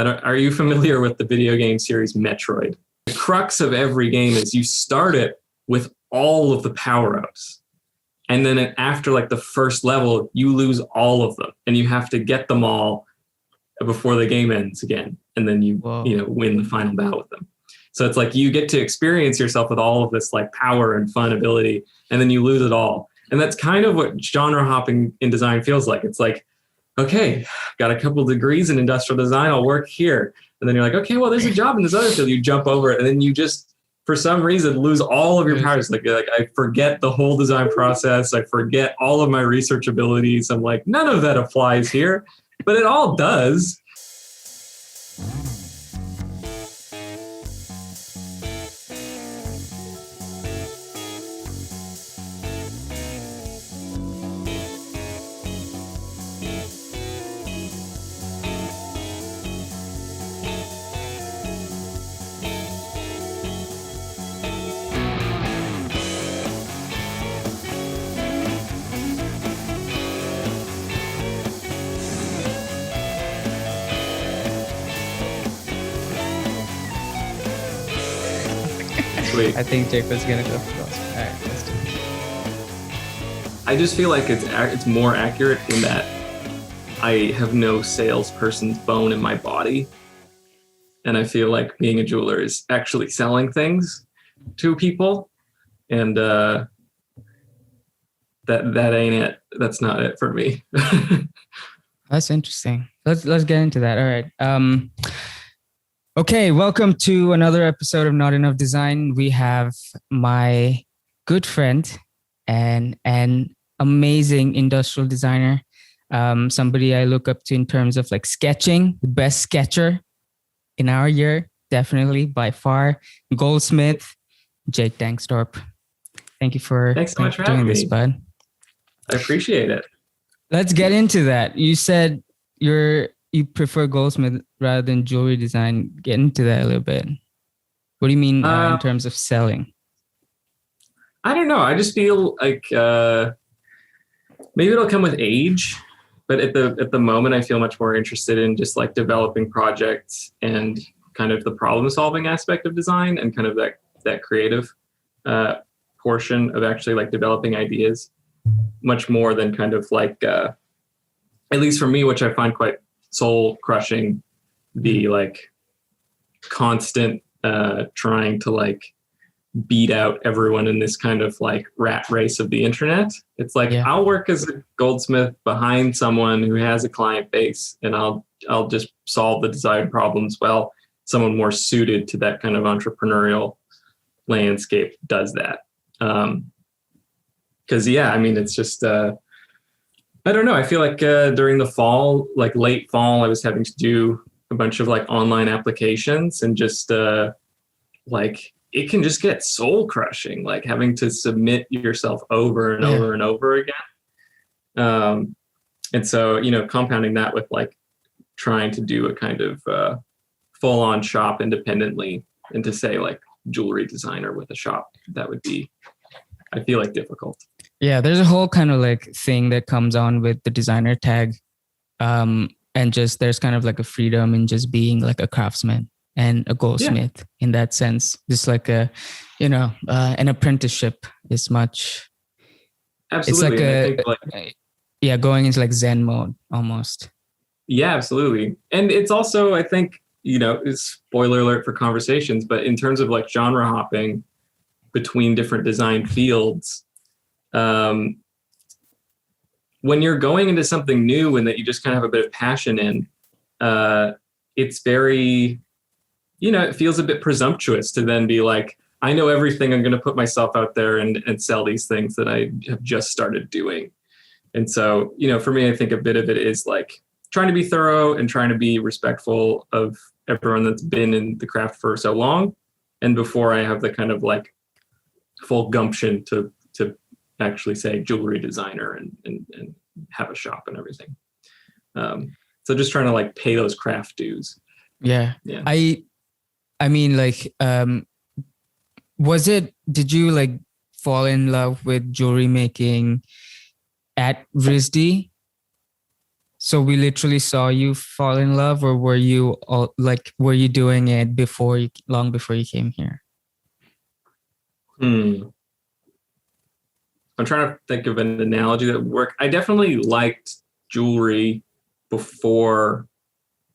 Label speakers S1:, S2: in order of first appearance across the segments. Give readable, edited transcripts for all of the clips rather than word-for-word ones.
S1: Are you familiar with the video game series Metroid? The crux of every game is you start it with all of the power-ups. And then after like the first level, you lose all of them and you have to get them all before the game ends again. And then you win the final battle with them. So it's like you get to experience yourself with all of this like power and fun ability, and then you lose it all. And that's kind of what genre hopping in design feels like. It's like, okay, got a couple degrees in industrial design, I'll work here. And then you're like, okay, well, there's a job in this other field. You jump over it, and then you just, for some reason, lose all of your powers. Like I forget the whole design process. I forget all of my research abilities. I'm like, none of that applies here, but it all does.
S2: I think Jake was gonna go first. All right, let's do it.
S1: I just feel like it's more accurate in that I have no salesperson's bone in my body, and I feel like being a jeweler is actually selling things to people, and that ain't it. That's not it for me.
S2: That's interesting. Let's get into that. All right. Okay, welcome to another episode of Not Enough Design. We have my good friend and an amazing industrial designer, somebody I look up to in terms of like sketching, the best sketcher in our year, definitely by far, goldsmith, Jake Dangstorp. Thank you for doing this, bud.
S1: I appreciate it.
S2: Let's get into that. You said you prefer goldsmith rather than jewelry design. Get into that a little bit. What do you mean in terms of selling?
S1: I don't know. I just feel like maybe it'll come with age, but at the moment, I feel much more interested in just like developing projects and kind of the problem solving aspect of design and kind of that creative portion of actually like developing ideas, much more than kind of like at least for me, which I find quite soul crushing, the like constant trying to like beat out everyone in this kind of like rat race of the internet. It's like, I'll work as a goldsmith behind someone who has a client base, and I'll just solve the design problems well. Someone more suited to that kind of entrepreneurial landscape does that. Cause it's just, I don't know. I feel like during the fall, like late fall, I was having to do a bunch of like online applications, and just like it can just get soul crushing, like having to submit yourself over and over and over again. And so, compounding that with like trying to do a kind of full on shop independently, and to say like jewelry designer with a shop, that would be, I feel like, difficult.
S2: Yeah, there's a whole kind of like thing that comes on with the designer tag. And just there's kind of like a freedom in just being like a craftsman and a goldsmith in that sense. Just like an apprenticeship is much.
S1: Absolutely.
S2: It's like going into like Zen mode almost.
S1: Yeah, absolutely. And it's also, I think, spoiler alert for conversations, but in terms of like genre hopping between different design fields, when you're going into something new and that you just kind of have a bit of passion in, it's very, it feels a bit presumptuous to then be like, I know everything. I'm going to put myself out there and sell these things that I have just started doing. And so, for me, I think a bit of it is like trying to be thorough and trying to be respectful of everyone that's been in the craft for so long. And before I have the kind of like full gumption to actually say jewelry designer and have a shop and everything. So just trying to like pay those craft dues.
S2: Yeah. I mean, like, did you like fall in love with jewelry making at RISD? So we literally saw you fall in love, or were you were you doing it long before you came here?
S1: Hmm. I'm trying to think of an analogy that would work. I definitely liked jewelry before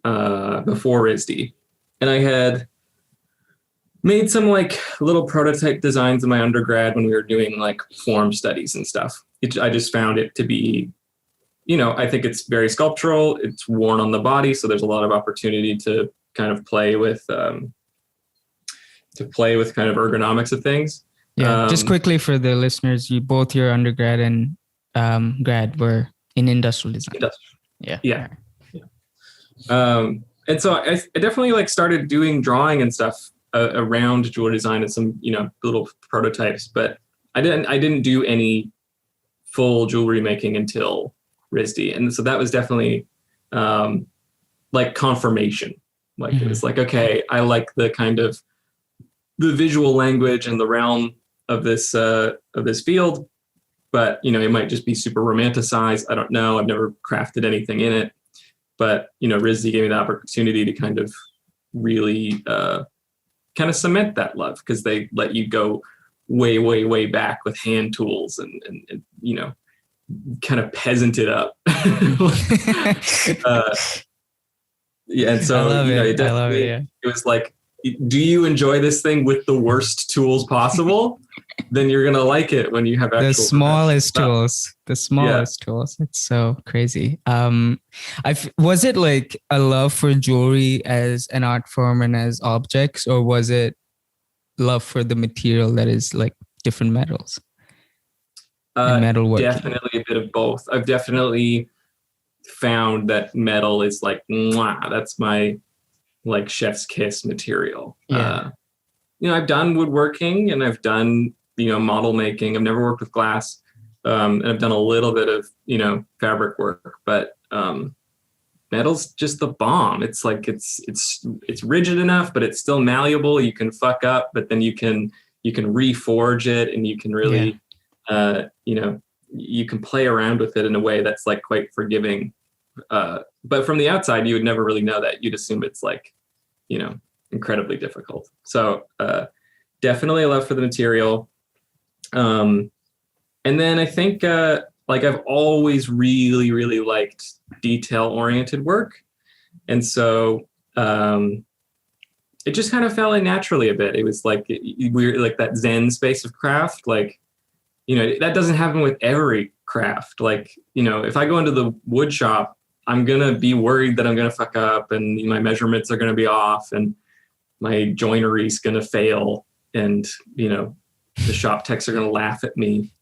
S1: RISD, and I had made some like little prototype designs in my undergrad when we were doing like form studies and stuff. I just found it to be, I think it's very sculptural. It's worn on the body, so there's a lot of opportunity to kind of play with kind of ergonomics of things.
S2: Yeah. Just quickly for the listeners, both your undergrad and grad were in industrial design. Yeah.
S1: Yeah. And so I definitely like started doing drawing and stuff around jewelry design and some, little prototypes, but I didn't do any full jewelry making until RISD. And so that was definitely like confirmation. Like it was like, okay, I like the kind of the visual language and the realm of this field, but it might just be super romanticized. I don't know. I've never crafted anything in it, but RISD gave me the opportunity to kind of really kind of cement that love, because they let you go way, way, way back with hand tools and kind of peasant it up. Yeah, and so
S2: I love it.
S1: I love it. Yeah. It was like, do you enjoy this thing with the worst tools possible? Then you're gonna like it when you have actual
S2: the smallest tools. The smallest tools. It's so crazy. Was it like a love for jewelry as an art form and as objects, or was it love for the material that is like different metals? Metalworking.
S1: Definitely a bit of both. I've definitely found that metal is like, mwah, that's my like chef's kiss material.
S2: Yeah.
S1: I've done woodworking and I've done, model making. I've never worked with glass. And I've done a little bit of, fabric work, but metal's just the bomb. It's like, it's rigid enough, but it's still malleable. You can fuck up, but then you can reforge it, and you can really, you can play around with it in a way that's like quite forgiving. But from the outside, you would never really know that. You'd assume it's like, incredibly difficult. So definitely a love for the material. And then I think like I've always really, really liked detail-oriented work. And so it just kind of fell in naturally a bit. It was like we're like that Zen space of craft. Like, that doesn't happen with every craft. Like, if I go into the wood shop, I'm going to be worried that I'm going to fuck up and my measurements are going to be off and my joinery is going to fail. And, the shop techs are going to laugh at me.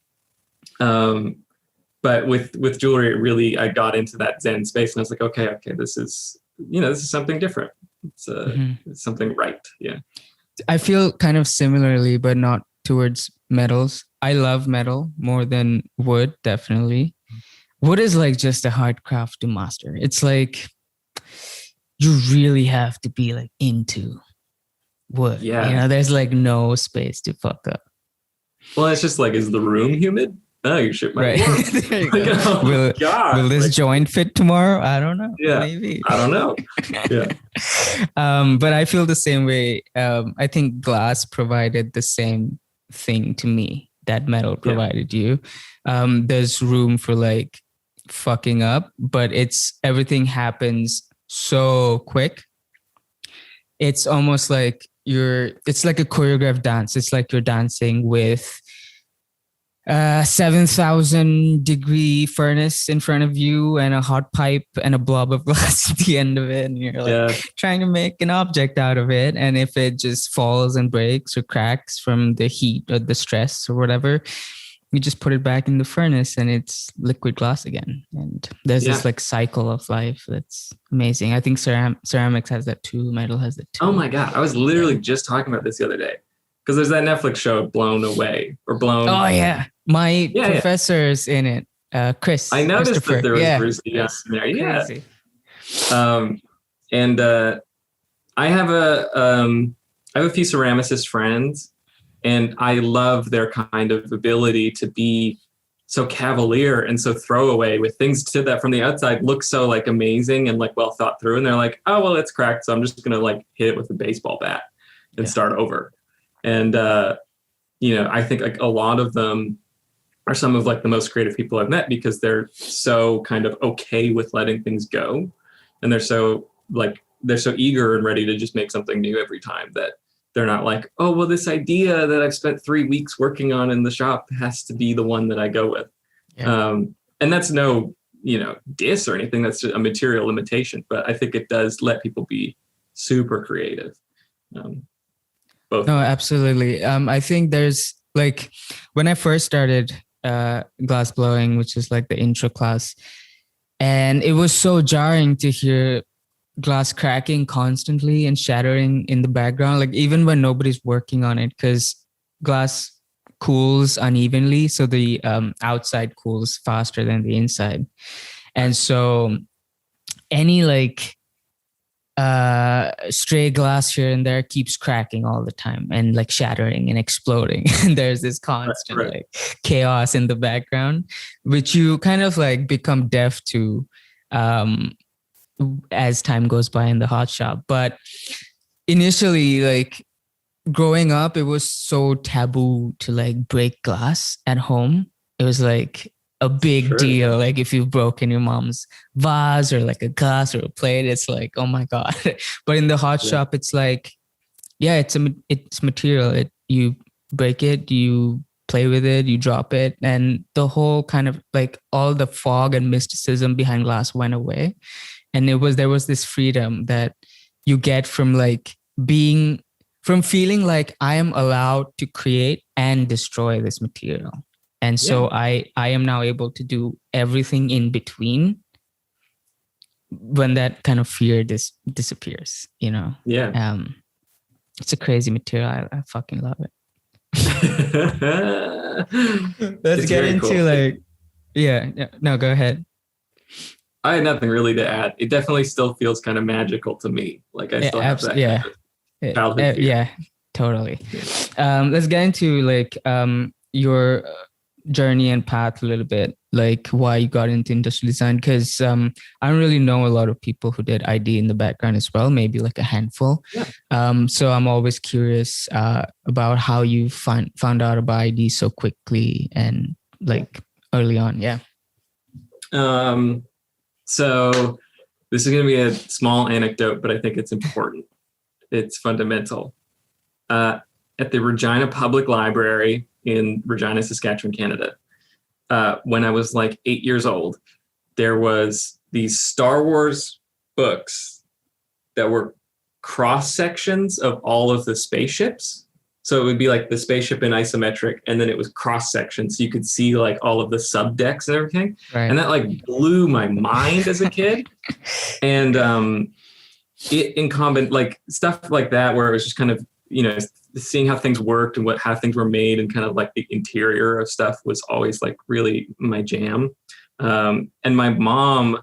S1: But with jewelry, I got into that Zen space and I was like, okay, this is something different. It's something right. Yeah.
S2: I feel kind of similarly, but not towards metals. I love metal more than wood, definitely. Wood is like just a hard craft to master. It's like you really have to be like into wood.
S1: Yeah.
S2: There's like no space to fuck up.
S1: Well, it's just like, is the room humid? Oh, your shit might work.
S2: Like, oh, will this joint fit tomorrow? I don't know.
S1: Yeah,
S2: maybe.
S1: I don't know. Yeah.
S2: But I feel the same way. I think glass provided the same thing to me that metal provided you. There's room for like fucking up, but everything happens so quick. It's almost like it's like a choreographed dance. It's like you're dancing with 7,000 degree furnace in front of you and a hot pipe and a blob of glass at the end of it. And you're like trying to make an object out of it. And if it just falls and breaks or cracks from the heat or the stress or whatever, you just put it back in the furnace and it's liquid glass again. And there's this like cycle of life that's amazing. I think ceramics has that too. Metal has that too.
S1: Oh my God. I was literally just talking about this the other day. Because there's that Netflix show, Blown Away, or Blown.
S2: Oh, yeah. My professor's in it. Chris.
S1: I noticed that there was Bruce Lee in there. Yeah.
S2: Crazy.
S1: And I have a few ceramicist friends, and I love their kind of ability to be so cavalier and so throwaway with things to that from the outside look so like amazing and like well thought through. And they're like, oh, well, it's cracked. So I'm just going to like hit it with a baseball bat and start over. And, I think like a lot of them are some of like the most creative people I've met because they're so kind of okay with letting things go. And they're so eager and ready to just make something new every time that they're not like, oh, well, this idea that I've spent 3 weeks working on in the shop has to be the one that I go with. Yeah. And that's no, diss or anything. That's a material limitation. But I think it does let people be super creative. Both.
S2: No, absolutely. I think there's like when I first started glass blowing, which is like the intro class, and it was so jarring to hear glass cracking constantly and shattering in the background, like even when nobody's working on it, because glass cools unevenly, so the outside cools faster than the inside, and so any like stray glass here and there keeps cracking all the time and like shattering and exploding. And there's this constant like chaos in the background, which you kind of like become deaf to as time goes by in the hot shop. But initially, like growing up, it was so taboo to like break glass at home. It was like a big deal. Like if you've broken your mom's vase or like a glass or a plate, it's like, oh my God. But in the hot shop, it's like, it's material. You break it, you play with it, you drop it. And the whole kind of like all the fog and mysticism behind glass went away. And there was this freedom that you get from like feeling like I am allowed to create and destroy this material. And so I am now able to do everything in between when that kind of fear disappears, Yeah. It's a crazy material. I fucking love it. Let's get into cool. No, go ahead.
S1: I had nothing really to add. It definitely still feels kind of magical to me. Like I still have that kind of childhood fear.
S2: Yeah, totally. Let's get into like your journey and path a little bit, like why you got into industrial design, because I don't really know a lot of people who did ID in the background as well, maybe like a handful. So I'm always curious about how you found out about ID so quickly and like early on.
S1: So this is going to be a small anecdote, but I think it's important. It's fundamental. At the Regina Public Library in Regina, Saskatchewan, Canada, when I was like 8 years old, there was these Star Wars books that were cross sections of all of the spaceships. So it would be like the spaceship in isometric, and then it was cross section, so you could see like all of the subdecks and everything. Right. And that like blew my mind as a kid. And it in common like stuff like that, where it was just kind of seeing how things worked and how things were made, and kind of like the interior of stuff was always like really my jam. And my mom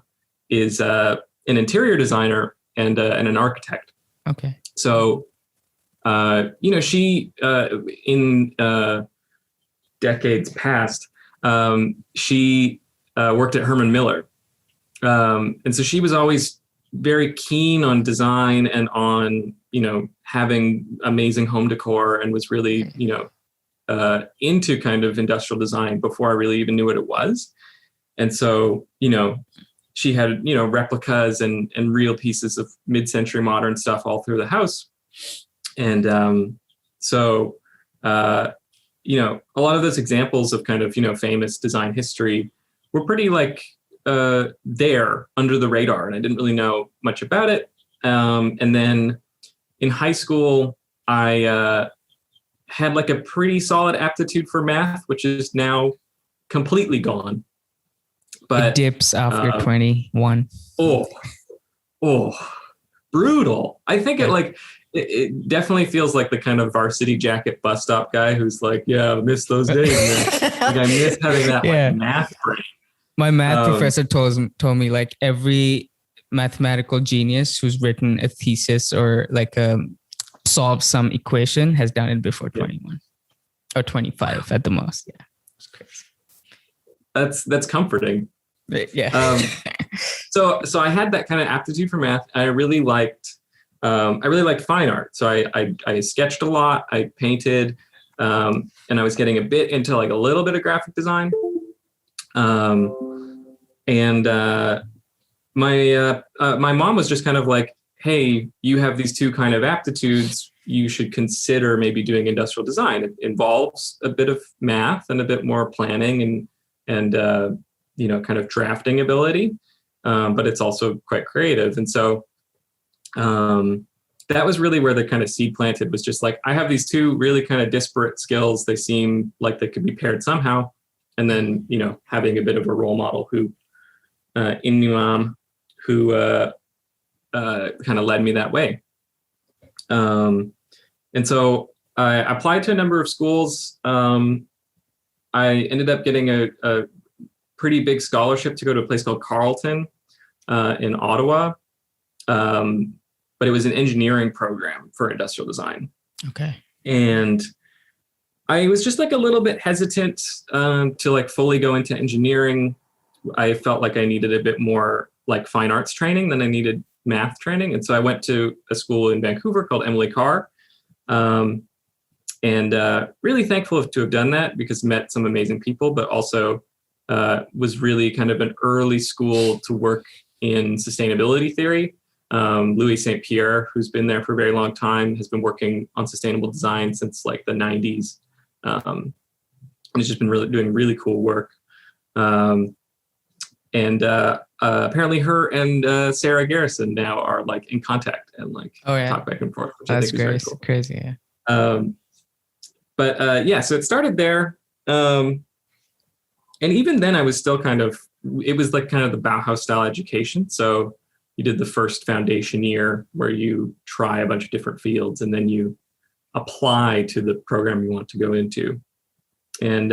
S1: is an interior designer and an architect.
S2: Okay.
S1: So. She in decades past, she worked at Herman Miller. And so she was always very keen on design and on, having amazing home decor, and was really, into kind of industrial design before I really even knew what it was. And so, she had, replicas and real pieces of mid-century modern stuff all through the house. And so, a lot of those examples of kind of, famous design history were pretty like there under the radar, and I didn't really know much about it. And then in high school, I had like a pretty solid aptitude for math, which is now completely gone. But
S2: it dips after 21.
S1: Oh, brutal. I think it definitely feels like the kind of varsity jacket bus stop guy who's like, yeah, I miss those days, man. Like I miss having that like math brain.
S2: My math professor told me like every mathematical genius who's written a thesis or like solved some equation has done it before 21 or 25 at the most. Yeah, it's crazy.
S1: that's comforting.
S2: Yeah.
S1: So I had that kind of aptitude for math. I really liked fine art. So I sketched a lot. I painted, and I was getting a bit into like a little bit of graphic design. And my mom was just kind of like, hey, you have these two kind of aptitudes. You should consider maybe doing industrial design. It involves a bit of math and a bit more planning and kind of drafting ability, but it's also quite creative. And so that was really where the kind of seed planted, was just like, I have these two really kind of disparate skills. They seem like they could be paired somehow. And then, having a bit of a role model who in my mom, who kind of led me that way. And so I applied to a number of schools. I ended up getting a pretty big scholarship to go to a place called Carleton in Ottawa. But it was an engineering program for industrial design.
S2: Okay.
S1: And I was just like a little bit hesitant to like fully go into engineering. I felt like I needed a bit more like fine arts training than I needed math training. And so I went to a school in Vancouver called Emily Carr. And really thankful to have done that, because met some amazing people, but also was really kind of an early school to work in sustainability theory. Louis St. Pierre, who's been there for a very long time, has been working on sustainable design since like the 90s. And has just been really doing really cool work. And apparently her and Sarah Garrison now are like in contact and like talk back and forth, which
S2: That's
S1: I think is very cool.
S2: Crazy, yeah.
S1: So it started there. And even then I was still it was like kind of the Bauhaus style education. So you did the first foundation year where you try a bunch of different fields and then you apply to the program you want to go into. And,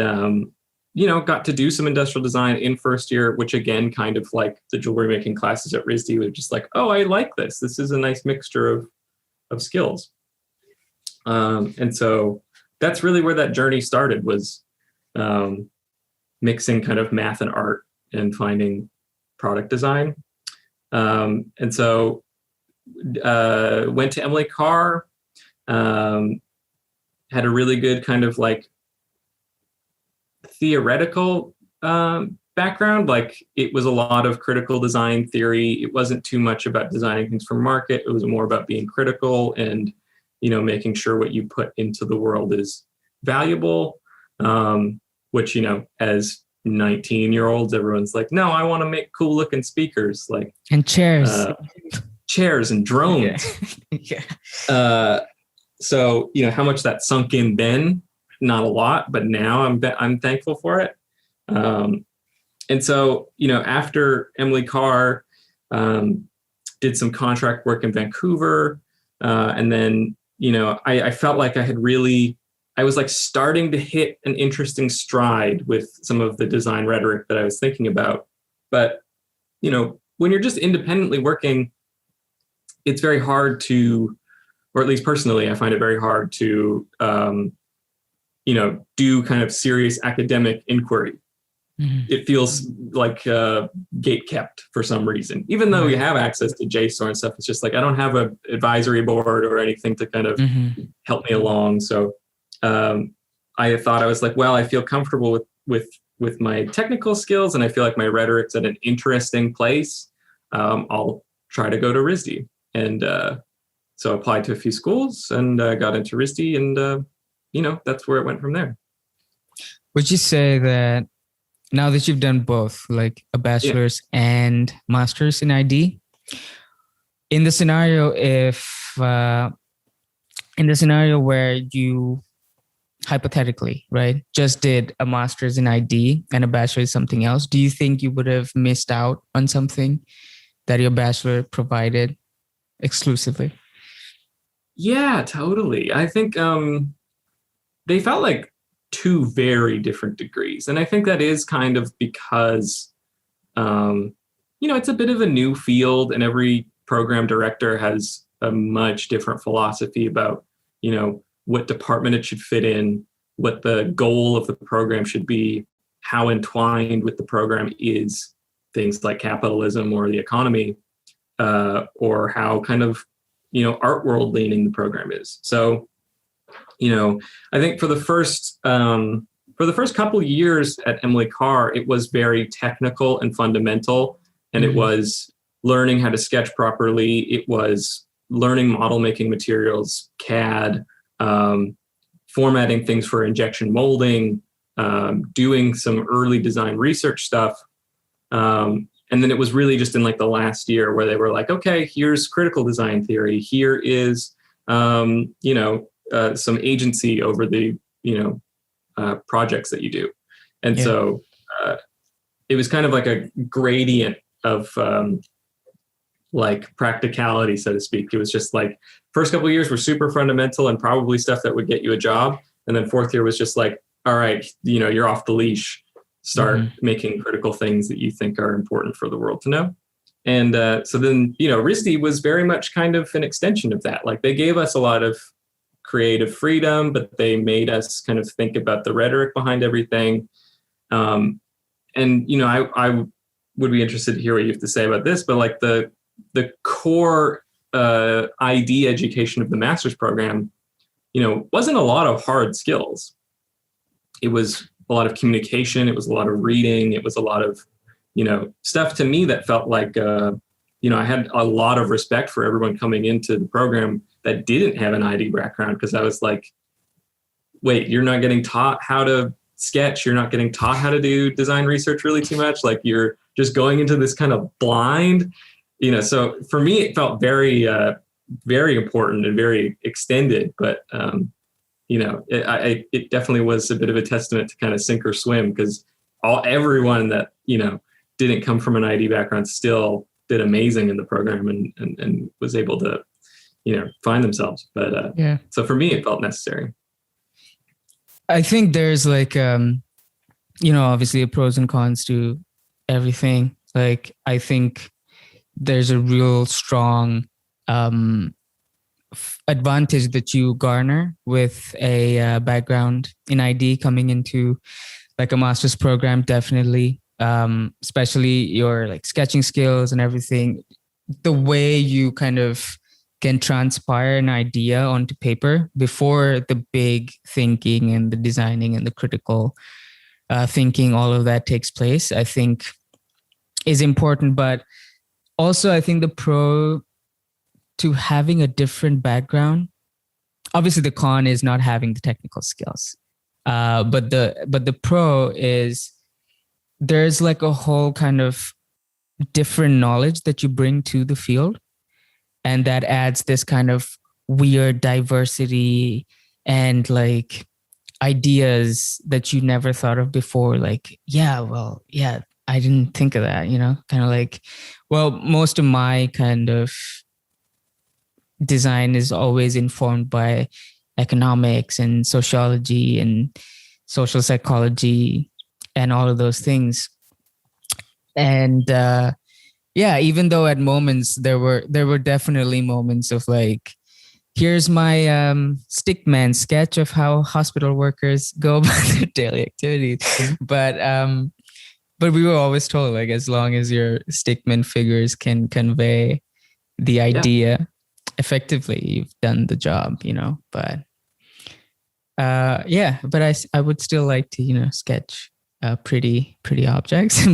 S1: got to do some industrial design in first year, which again, kind of like the jewelry making classes at RISD, were just like, oh, I like this. This is a nice mixture of skills. And so that's really where that journey started, was mixing kind of math and art and finding product design. And so went to Emily Carr, had a really good kind of like theoretical background. Like it was a lot of critical design theory. It wasn't too much about designing things for market. It was more about being critical and, making sure what you put into the world is valuable, which, as 19-year-olds, everyone's like, no, I want to make cool looking speakers, like,
S2: and chairs
S1: and drones.
S2: Yeah.
S1: So, how much that sunk in then, not a lot, but now I'm thankful for it. And so, after Emily Carr, did some contract work in Vancouver. And then, I felt like I was like starting to hit an interesting stride with some of the design rhetoric that I was thinking about. But, when you're just independently working, it's very hard to, or at least personally, I find it very hard to, do kind of serious academic inquiry. Mm-hmm. It feels like gate kept for some reason, even though we have access to JSTOR and stuff. It's just like, I don't have an advisory board or anything to kind of help me along. So I thought, I was like, well, I feel comfortable with my technical skills, and I feel like my rhetoric's at an interesting place. I'll try to go to RISD. And so I applied to a few schools and got into RISD, and that's where it went from there.
S2: Would you say that now that you've done both, like a bachelor's and master's in ID, in the scenario where you hypothetically, right, just did a master's in ID and a bachelor's something else, do you think you would have missed out on something that your bachelor provided exclusively?
S1: Yeah, totally. I think they felt like two very different degrees. And I think that is kind of because, it's a bit of a new field, and every program director has a much different philosophy about, what department it should fit in, what the goal of the program should be, how entwined with the program is things like capitalism or the economy, or how kind of, art world leaning the program is. So, I think for the first couple years at Emily Carr, it was very technical and fundamental, and it was learning how to sketch properly. It was learning model making materials, CAD, formatting things for injection molding, doing some early design research stuff. And then it was really just in like the last year where they were like, okay, here's critical design theory. Here is, some agency over the, projects that you do. And so it was kind of like a gradient of like practicality, so to speak. It was just like first couple of years were super fundamental and probably stuff that would get you a job. And then fourth year was just like, all right, you're off the leash. Start making critical things that you think are important for the world to know. And so then, RISD was very much kind of an extension of that. Like they gave us a lot of creative freedom, but they made us kind of think about the rhetoric behind everything. And, I would be interested to hear what you have to say about this, but like the core ID education of the master's program, wasn't a lot of hard skills. It was a lot of communication. It was a lot of reading. It was a lot of, stuff to me that felt like, I had a lot of respect for everyone coming into the program that didn't have an ID background, because I was like, wait, you're not getting taught how to sketch. You're not getting taught how to do design research really too much. Like you're just going into this kind of blind, so for me, it felt very, very important and very extended, but, it definitely was a bit of a testament to kind of sink or swim, because everyone that, didn't come from an ID background still did amazing in the program and was able to, find themselves. But so for me, it felt necessary.
S2: I think there's like, obviously pros and cons to everything. Like, I think there's a real strong advantage that you garner with a background in ID coming into like a master's program, definitely, especially your like sketching skills and everything. The way you kind of can transpire an idea onto paper before the big thinking and the designing and the critical thinking, all of that takes place, I think is important. But also I think the pro to having a different background, obviously the con is not having the technical skills. But the pro is there's like a whole kind of different knowledge that you bring to the field. And that adds this kind of weird diversity and like ideas that you never thought of before. Like, I didn't think of that, kind of like, well, most of my kind of design is always informed by economics and sociology and social psychology and all of those things. And even though at moments there were definitely moments of like, here's my stickman sketch of how hospital workers go about their daily activities. But we were always told, like, as long as your stickman figures can convey the idea effectively, you've done the job, but I would still like to, sketch pretty objects.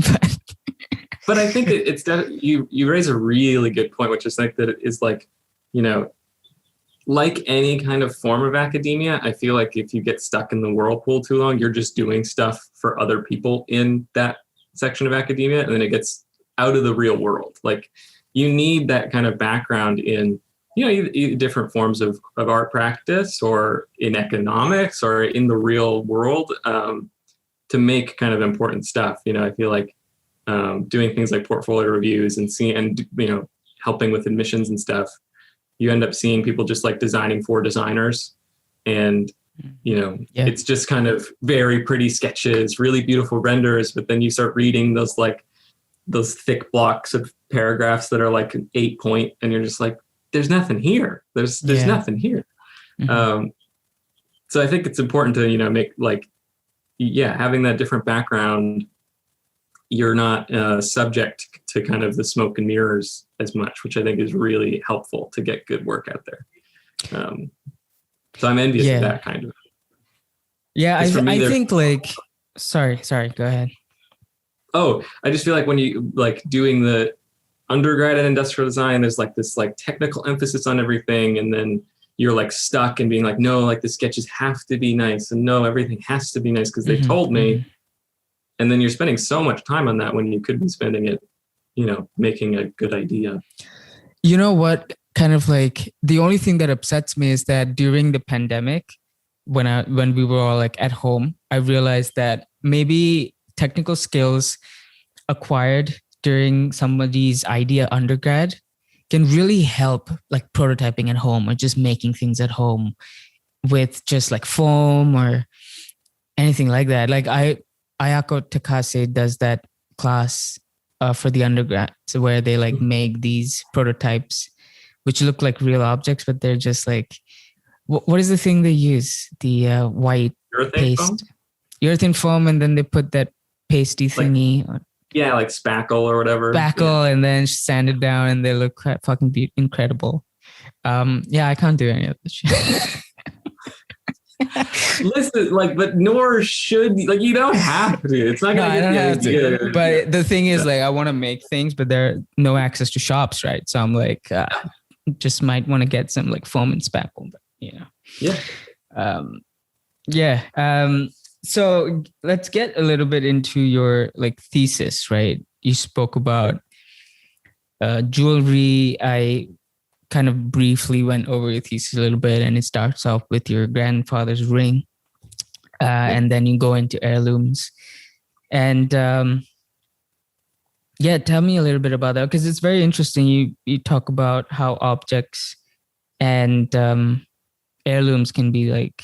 S1: But I think it's you raise a really good point, which is like that it is like, like any kind of form of academia, I feel like if you get stuck in the whirlpool too long, you're just doing stuff for other people in that section of academia, and then it gets out of the real world. Like you need that kind of background in, either different forms of art practice or in economics or in the real world to make kind of important stuff. I feel like doing things like portfolio reviews and helping with admissions and stuff, you end up seeing people just like designing for designers, and it's just kind of very pretty sketches, really beautiful renders, but then you start reading those thick blocks of paragraphs that are like an 8 point, and you're just like, there's nothing here. There's nothing here. So I think it's important to make like yeah, having that different background, you're not subject to kind of the smoke and mirrors as much, which I think is really helpful to get good work out there. So I'm envious of that kind of.
S2: Yeah, I think like, sorry, go ahead.
S1: Oh, I just feel like when you like doing the undergrad in industrial design, there's like this like technical emphasis on everything. And then you're like stuck and being like, no, like the sketches have to be nice. And no, everything has to be nice because they told me. And then you're spending so much time on that when you could be spending it, you know, making a good idea.
S2: You know what? Kind of like the only thing that upsets me is that during the pandemic, when we were all like at home, I realized that maybe technical skills acquired during somebody's idea undergrad can really help like prototyping at home or just making things at home with just like foam or anything like that. Like Ayako Takase does that class for the undergrad, so where they like make these prototypes which look like real objects, but they're just like, what is the thing they use? The white paste, urethane foam, and then they put that pasty thingy.
S1: Like, yeah, like spackle or whatever.
S2: Spackle, and then sand it down, and they look fucking incredible. Yeah, I can't do any of this shit.
S1: Listen, like, but nor should, like, you don't have to. It's not gonna get the idea.
S2: But the thing is, like, I want to make things, but there are no access to shops, right? So I'm like, just might want to get some like foam and spackle, but, you know. So let's get a little bit into your like thesis, right? You spoke about jewelry. I kind of briefly went over your thesis a little bit, and it starts off with your grandfather's ring, and then you go into heirlooms. And tell me a little bit about that, because it's very interesting. You talk about how objects and heirlooms can be like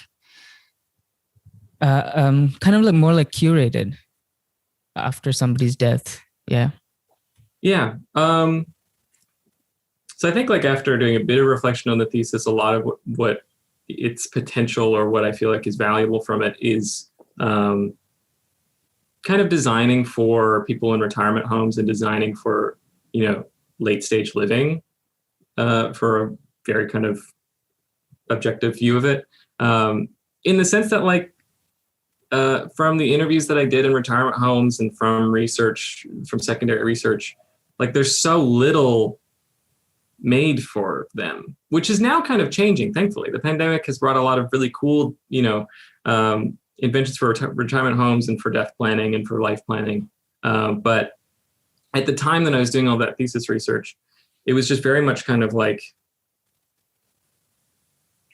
S2: kind of like more like curated after somebody's death. Yeah.
S1: So I think like after doing a bit of reflection on the thesis, a lot of what its potential or what I feel like is valuable from it is kind of designing for people in retirement homes and designing for, you know, late stage living for a very kind of objective view of it. In the sense that like from the interviews that I did in retirement homes and from research, from secondary research, like there's so little made for them, which is now kind of changing. Thankfully, the pandemic has brought a lot of really cool, you know, inventions for retirement homes and for death planning and for life planning. But at the time that I was doing all that thesis research, it was just very much kind of like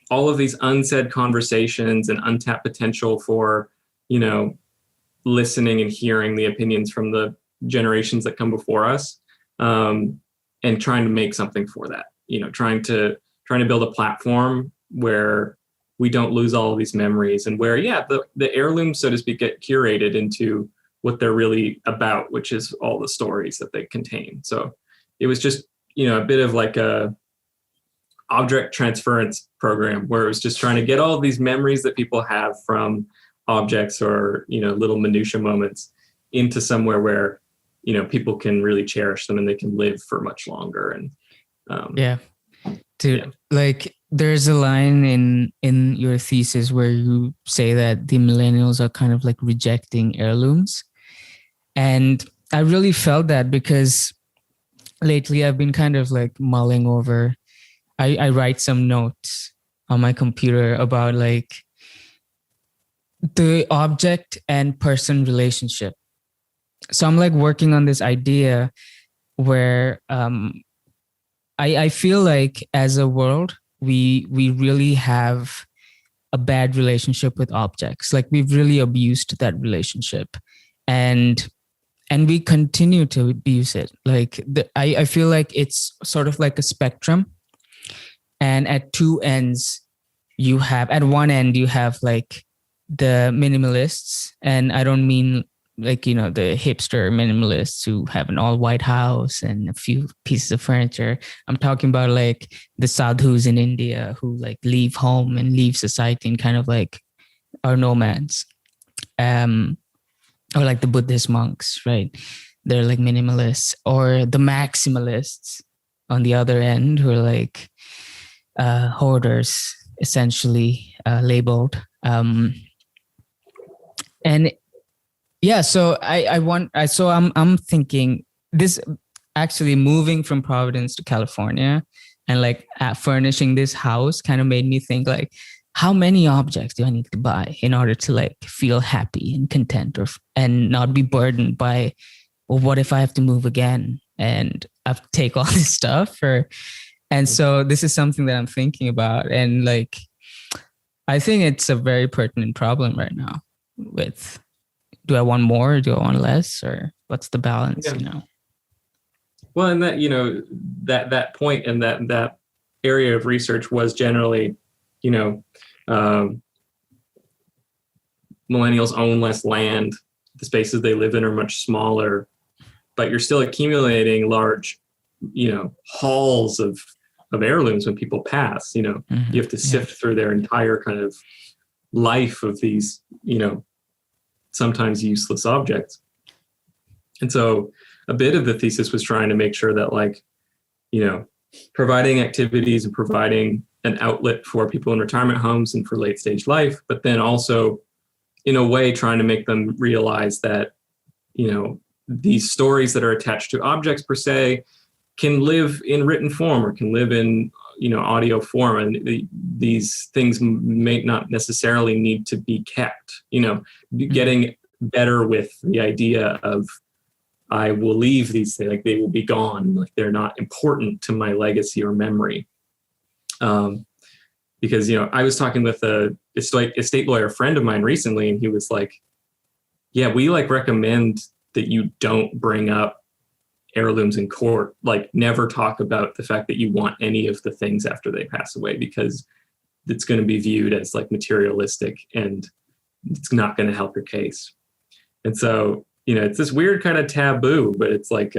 S1: all of these unsaid conversations and untapped potential for, you know, listening and hearing the opinions from the generations that come before us. And trying to make something for that, you know, trying to build a platform where we don't lose all of these memories, and where, the heirlooms, so to speak, get curated into what they're really about, which is all the stories that they contain. So it was just, you know, a bit of like a object transference program where it was just trying to get all of these memories that people have from objects or, you know, little minutia moments into somewhere where, you know, people can really cherish them and they can live for much longer. And
S2: like there's a line in your thesis where you say that the millennials are kind of like rejecting heirlooms. And I really felt that, because lately I've been kind of like mulling over, I write some notes on my computer about like the object and person relationship. So I'm like working on this idea where I feel like as a world, we really have a bad relationship with objects. Like we've really abused that relationship, and we continue to abuse it. Like I feel like it's sort of like a spectrum, and at two ends you have, at one end you have like the minimalists, and I don't mean like, you know, the hipster minimalists who have an all white house and a few pieces of furniture. I'm talking about like the sadhus in India who like leave home and leave society and kind of like are nomads. or like the Buddhist monks, right? They're like minimalists, or the maximalists on the other end, who are like hoarders, essentially labeled. And yeah, so I'm thinking this, actually moving from Providence to California and like furnishing this house kind of made me think like, how many objects do I need to buy in order to like feel happy and content, and not be burdened by, well, what if I have to move again and I have to take all this stuff? And so this is something that I'm thinking about. And like, I think it's a very pertinent problem right now with, do I want more? Do I want less? Or what's the balance,
S1: Well, and that, that point and that area of research was generally, millennials own less land. The spaces they live in are much smaller, but you're still accumulating large, halls of heirlooms when people pass. You have to sift through their entire kind of life of these, sometimes useless objects. And so a bit of the thesis was trying to make sure that, like, providing activities and providing an outlet for people in retirement homes and for late stage life, but then also in a way trying to make them realize that, these stories that are attached to objects per se can live in written form or can live in, audio form. And these things may not necessarily need to be kept, getting better with the idea of, I will leave these things, like they will be gone, like they're not important to my legacy or memory. Because, I was talking with a estate lawyer friend of mine recently, and he was like, yeah, we like recommend that you don't bring up heirlooms in court, like never talk about the fact that you want any of the things after they pass away, because it's going to be viewed as like materialistic and it's not going to help your case. And so, it's this weird kind of taboo, but it's like,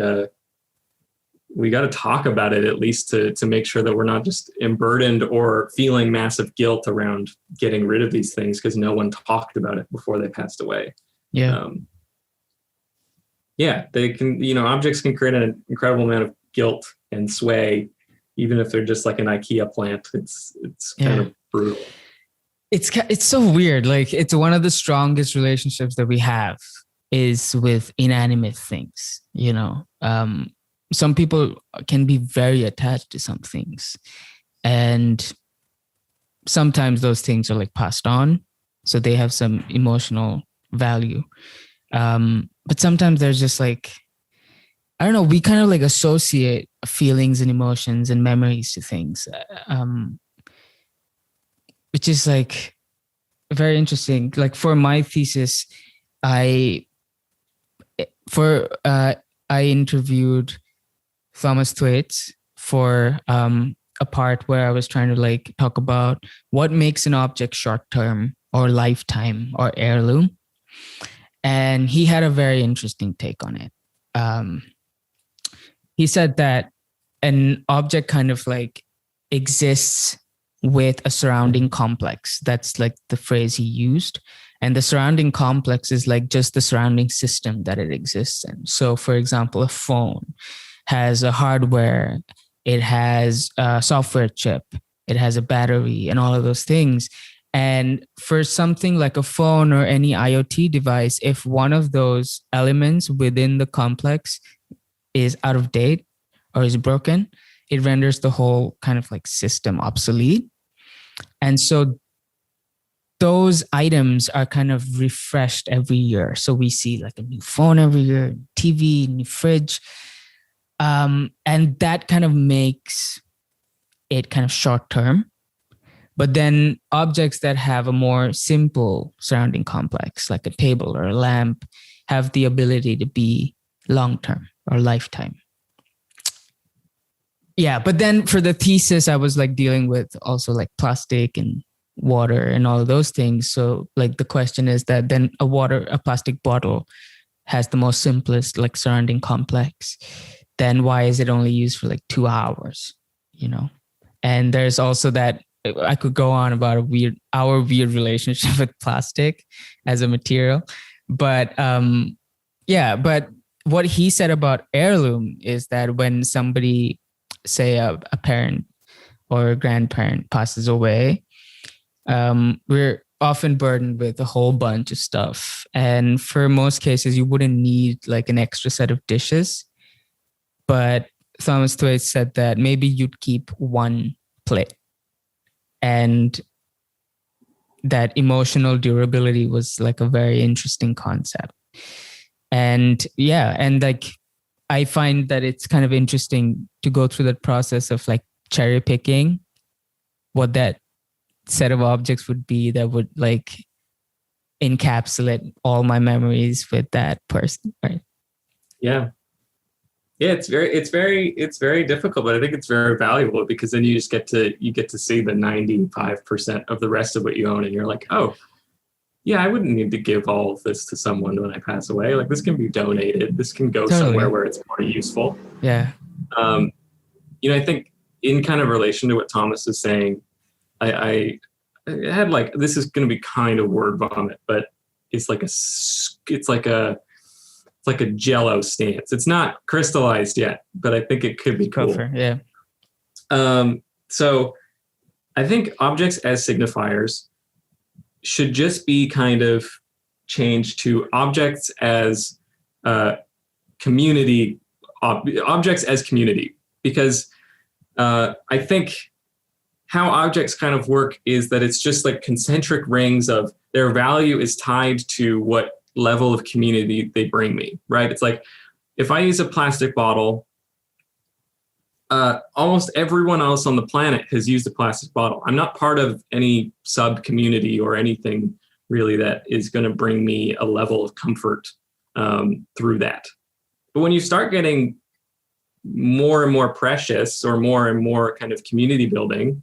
S1: we got to talk about it at least to make sure that we're not just emburdened or feeling massive guilt around getting rid of these things because no one talked about it before they passed away.
S2: Yeah.
S1: They can, objects can create an incredible amount of guilt and sway, even if they're just like an IKEA plant. It's kind of brutal.
S2: It's so weird. Like, it's one of the strongest relationships that we have is with inanimate things. Some people can be very attached to some things, and sometimes those things are like passed on, so they have some emotional value. But sometimes there's just like, I don't know, we kind of like associate feelings and emotions and memories to things, which is like very interesting. Like for my thesis, I interviewed Thomas Thwaites for a part where I was trying to like talk about what makes an object short-term or lifetime or heirloom. And he had a very interesting take on it. He said that an object kind of like exists with a surrounding complex. That's like the phrase he used. And the surrounding complex is like just the surrounding system that it exists in. So for example, a phone has a hardware, it has a software chip, it has a battery and all of those things. And for something like a phone or any IoT device, if one of those elements within the complex is out of date or is broken, it renders the whole kind of like system obsolete. And so those items are kind of refreshed every year. So we see like a new phone every year, TV, new fridge. And that kind of makes it kind of short term. But then objects that have a more simple surrounding complex, like a table or a lamp, have the ability to be long-term or lifetime. Yeah, but then for the thesis, I was like dealing with also like plastic and water and all of those things. So like the question is that then a plastic bottle has the most simplest like surrounding complex. Then why is it only used for like 2 hours, And there's also that I could go on about our weird relationship with plastic as a material, but but what he said about heirloom is that when somebody, say a parent or a grandparent passes away, we're often burdened with a whole bunch of stuff. And for most cases, you wouldn't need like an extra set of dishes. But Thomas Thwaites said that maybe you'd keep one plate. And that emotional durability was like a very interesting concept. And like I find that it's kind of interesting to go through that process of like cherry picking what that set of objects would be that would like encapsulate all my memories with that person, right?
S1: Yeah, it's very difficult, but I think it's very valuable because then you just get to see the 95% of the rest of what you own, and you're like, oh yeah, I wouldn't need to give all of this to someone when I pass away. Like this can be donated. This can go somewhere where it's more useful.
S2: Yeah.
S1: I think in kind of relation to what Thomas is saying, I had like, this is going to be kind of word vomit, but it's like a Jello stance. It's not crystallized yet, but I think it could be cool.
S2: Yeah.
S1: So I think objects as signifiers should just be kind of changed to objects as community, objects as community, because I think how objects kind of work is that it's just like concentric rings of their value is tied to what level of community they bring me, right? It's like if I use a plastic bottle, almost everyone else on the planet has used a plastic bottle. I'm not part of any sub community or anything really that is going to bring me a level of comfort through that. But when you start getting more and more precious or more and more kind of community building,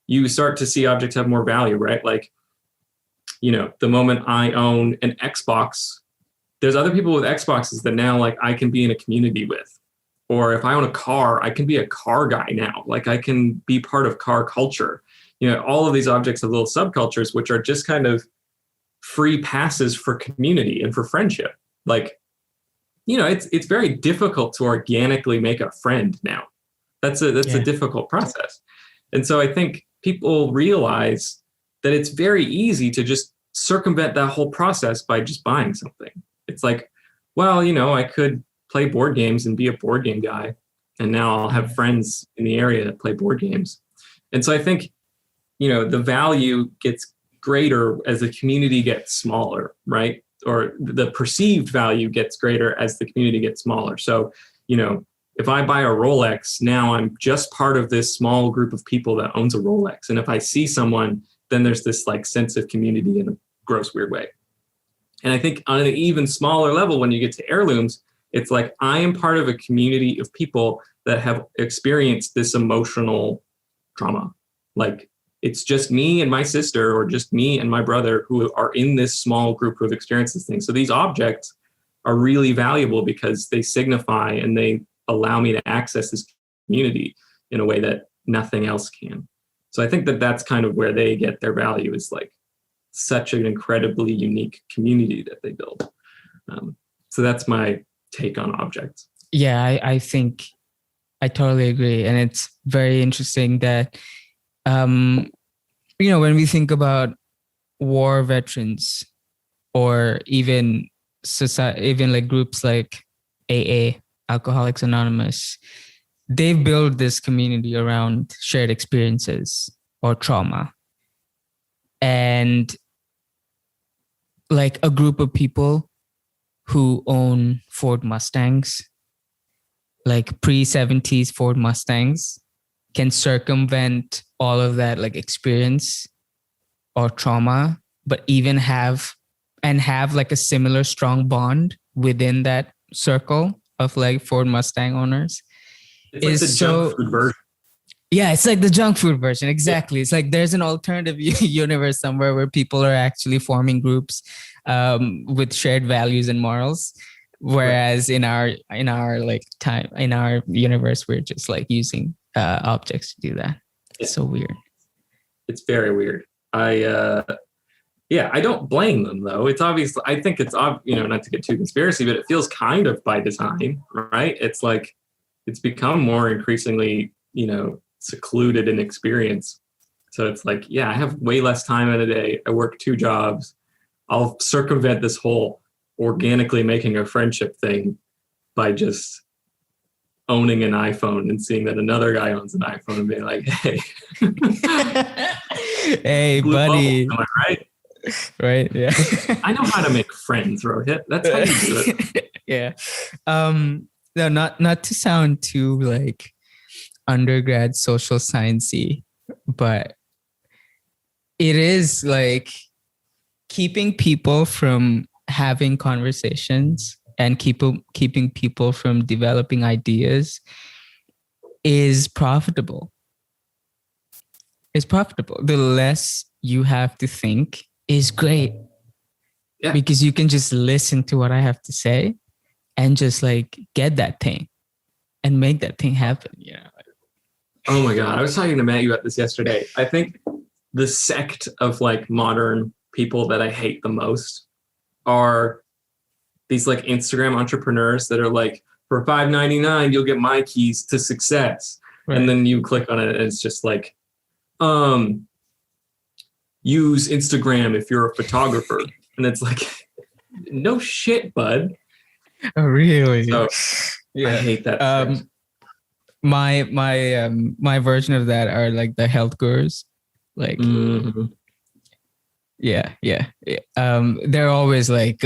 S1: you start to see objects have more value, right? Like, the moment I own an Xbox, there's other people with Xboxes that now like I can be in a community with. Or if I own a car, I can be a car guy now. Like I can be part of car culture. All of these objects have little subcultures, which are just kind of free passes for community and for friendship. Like, it's very difficult to organically make a friend now. That's a difficult process. And so I think people realize that it's very easy to just circumvent that whole process by just buying something. It's like, well, I could play board games and be a board game guy, and now I'll have friends in the area that play board games. And so I think, the value gets greater as the community gets smaller, right? Or the perceived value gets greater as the community gets smaller. So, if I buy a Rolex, now I'm just part of this small group of people that owns a Rolex. And if I see someone, then there's this like sense of community in a gross, weird way. And I think on an even smaller level, when you get to heirlooms, it's like I am part of a community of people that have experienced this emotional trauma. Like it's just me and my sister, or just me and my brother who are in this small group who have experienced this thing. So these objects are really valuable because they signify and they allow me to access this community in a way that nothing else can. So I think that that's kind of where they get their value, is like such an incredibly unique community that they build. So that's my take on objects.
S2: Yeah, I think I totally agree. And it's very interesting that, when we think about war veterans or even society, even like groups like AA, Alcoholics Anonymous, they've built this community around shared experiences or trauma. And like a group of people who own Ford Mustangs, like pre-70s Ford Mustangs, can circumvent all of that like experience or trauma, but even have like a similar strong bond within that circle of like Ford Mustang owners.
S1: It's like the junk food version.
S2: Yeah, it's like the junk food version. Exactly. Yeah. It's like there's an alternative universe somewhere where people are actually forming groups with shared values and morals. Whereas in our like time, in our universe, we're just like using objects to do that. It's so weird.
S1: It's very weird. I don't blame them though. It's obvious. I think it's not to get too conspiracy, but it feels kind of by design, right? It's like it's become more increasingly, secluded in experience. So it's like, I have way less time in a day. I work 2 jobs. I'll circumvent this whole organically making a friendship thing by just owning an iPhone and seeing that another guy owns an iPhone and being like, hey,
S2: hey, buddy.
S1: Bubble, am I right?
S2: Right. Yeah.
S1: I know how to make friends, Rohit. That's how you do it.
S2: Yeah. No, not to sound too like undergrad social sciencey, but it is like keeping people from having conversations and keeping people from developing ideas is profitable. It's profitable. The less you have to think is great. Yeah. Because you can just listen to what I have to say and just like get that thing and make that thing happen. Yeah.
S1: Oh my God. I was talking to Matthew about this yesterday. I think the sect of like modern people that I hate the most are these like Instagram entrepreneurs that are like, for $5.99, you'll get my keys to success. Right. And then you click on it and it's just like, use Instagram if you're a photographer. And it's like, no shit, bud.
S2: Oh, really?
S1: So, I hate that.
S2: My version of that are like the health gurus. Like, yeah. They're always like,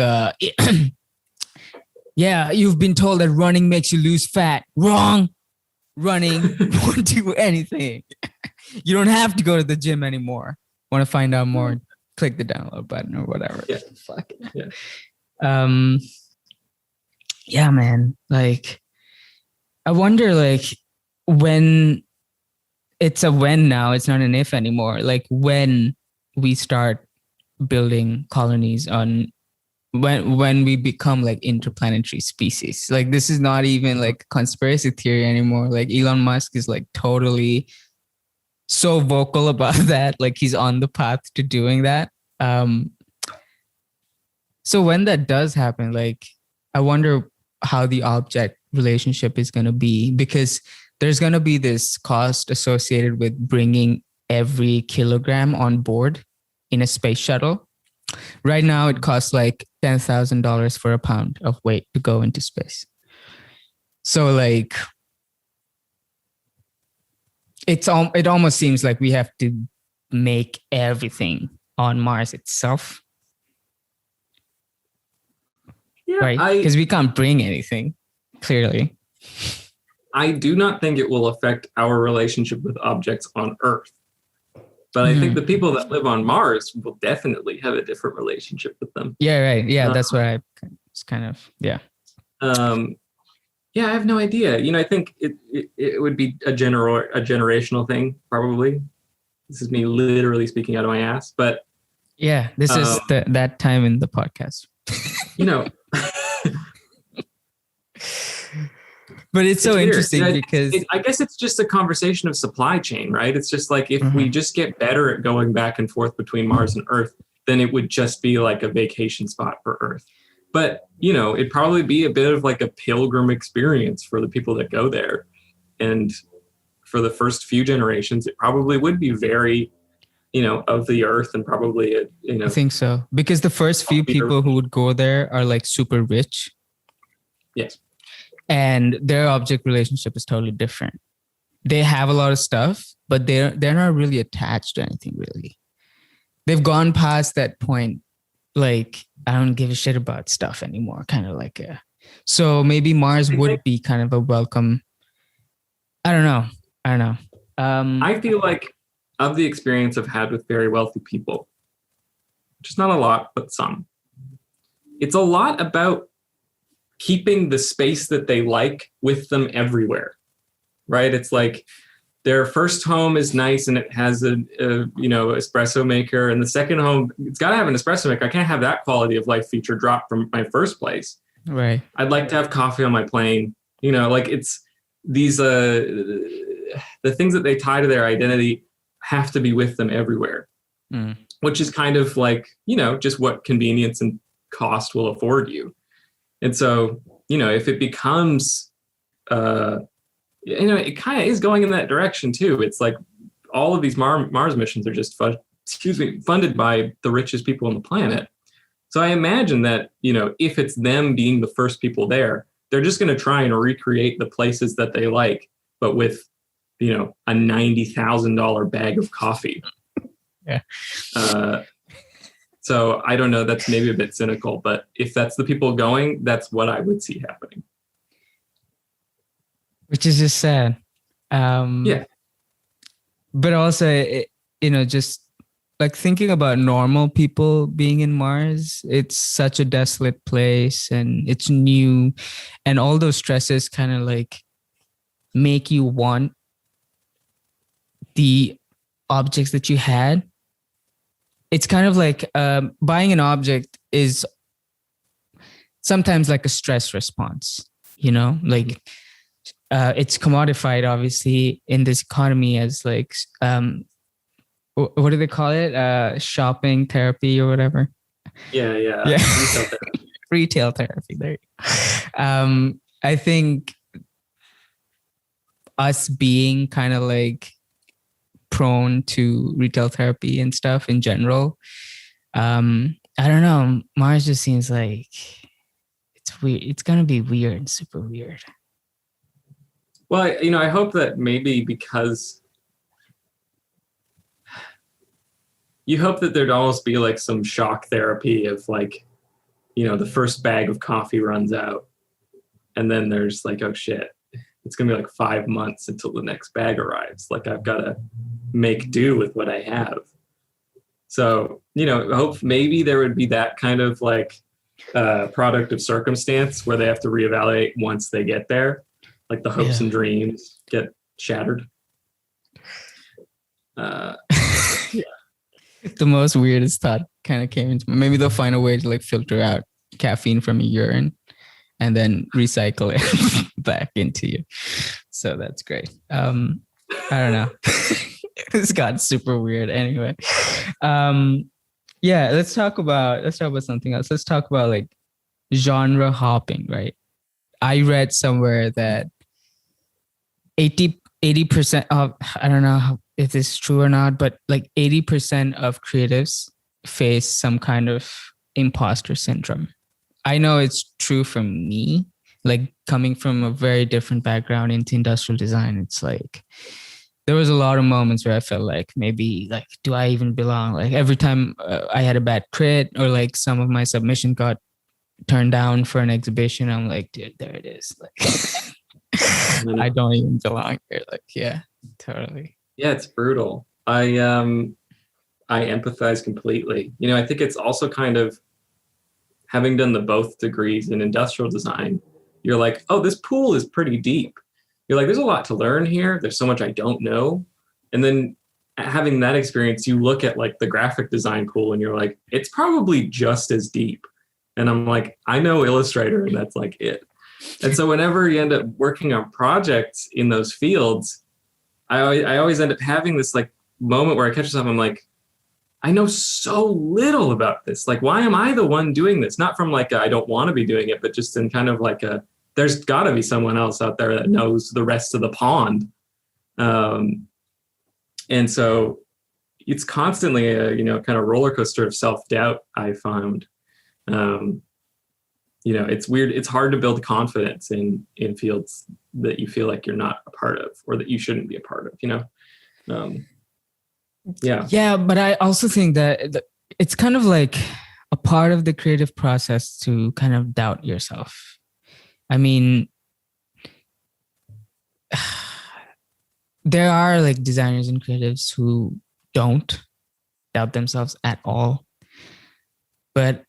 S2: yeah, you've been told that running makes you lose fat. Wrong. Running won't do anything. You don't have to go to the gym anymore. Want to find out more? Click the download button or whatever.
S1: Yeah.
S2: Fuck it. Yeah. Yeah, man. Like, I wonder, like, when it's a when now, it's not an if anymore. Like, when we start building colonies on, when we become like interplanetary species. Like, this is not even like conspiracy theory anymore. Like, Elon Musk is like totally so vocal about that. Like, he's on the path to doing that. So when that does happen, like, I wonder how the object relationship is going to be, because there's going to be this cost associated with bringing every kilogram on board in a space shuttle. Right now, it costs like $10,000 for a pound of weight to go into space. So like, it almost seems like we have to make everything on Mars itself. Yeah, right? Because we can't bring anything, clearly.
S1: I do not think it will affect our relationship with objects on Earth. But I think the people that live on Mars will definitely have a different relationship with them.
S2: Yeah, right. Yeah, that's what it's kind of, yeah.
S1: Yeah, I have no idea. I think it would be a generational thing, probably. This is me literally speaking out of my ass. But
S2: yeah, this is that time in the podcast. But it's so interesting because
S1: I guess it's just a conversation of supply chain, right? It's just like if we just get better at going back and forth between Mars and Earth, then it would just be like a vacation spot for Earth. But, it'd probably be a bit of like a pilgrim experience for the people that go there. And for the first few generations, it probably would be very, of the Earth and probably,
S2: I think so. Because the first few people who would go there are like super rich.
S1: Yes.
S2: And their object relationship is totally different. They have a lot of stuff, but they're not really attached to anything, really. They've gone past that point, like, I don't give a shit about stuff anymore, kind of like so maybe Mars would be kind of a welcome. I don't know.
S1: I feel like of the experience I've had with very wealthy people, which is not a lot, but some, it's a lot about keeping the space that they like with them everywhere, right? It's like their first home is nice and it has a espresso maker, and the second home, it's got to have an espresso maker. I can't have that quality of life feature drop from my first place.
S2: Right.
S1: I'd like to have coffee on my plane. Like it's these the things that they tie to their identity have to be with them everywhere, which is kind of like, just what convenience and cost will afford you. And so, if it becomes, it kind of is going in that direction too. It's like all of these Mars missions are just funded by the richest people on the planet. So I imagine that, if it's them being the first people there, they're just going to try and recreate the places that they like, but with, a $90,000 bag of coffee.
S2: Yeah.
S1: So I don't know, that's maybe a bit cynical, but if that's the people going, that's what I would see happening.
S2: Which is just sad.
S1: Yeah.
S2: But also, just like thinking about normal people being in Mars, it's such a desolate place and it's new. And all those stresses kind of like make you want the objects that you had. It's kind of like buying an object is sometimes like a stress response, like it's commodified obviously in this economy as like, what do they call it? Shopping therapy or whatever.
S1: Yeah.
S2: Retail therapy. Retail therapy. There you go. I think us being kind of like prone to retail therapy and stuff in general. I don't know. Mars just seems like it's weird. It's going to be weird, super weird.
S1: Well, I hope that maybe because you hope that there'd almost be like some shock therapy of like, the first bag of coffee runs out and then there's like, oh shit, it's going to be like 5 months until the next bag arrives. Like I've got to make do with what I have. So, hope maybe there would be that kind of like product of circumstance where they have to reevaluate once they get there. Like the hopes and dreams get shattered.
S2: The most weirdest thought kind of came into maybe they'll find a way to like filter out caffeine from your urine and then recycle it back into you. So that's great. I don't know. This got super weird anyway. Let's talk about something else. Let's talk about like genre hopping, right? I read somewhere that 80% of, I don't know if this is true or not, but like 80% of creatives face some kind of imposter syndrome. I know it's true for me, like coming from a very different background into industrial design. It's like, there was a lot of moments where I felt like maybe like, do I even belong? Like every time I had a bad crit or like some of my submission got turned down for an exhibition, I'm like, dude, there it is. Like, I don't even belong here. Like, yeah, totally.
S1: Yeah, it's brutal. I empathize completely. I think it's also kind of having done the both degrees in industrial design, you're like, oh, this pool is pretty deep. You're like, there's a lot to learn here. There's so much I don't know. And then having that experience, you look at like the graphic design pool and you're like, it's probably just as deep. And I'm like, I know Illustrator and that's like it. And so whenever you end up working on projects in those fields, I always end up having this like moment where I catch myself. I'm like, I know so little about this. Like, why am I the one doing this? Not from like, I don't want to be doing it, but just in kind of like there's got to be someone else out there that knows the rest of the pond. And so it's constantly a, kind of roller coaster of self-doubt, I found. It's weird. It's hard to build confidence in fields that you feel like you're not a part of or that you shouldn't be a part of, Yeah, but I also think that it's kind of like a part of the creative process to kind of doubt yourself. I mean, there are like designers and creatives who don't doubt themselves at all. But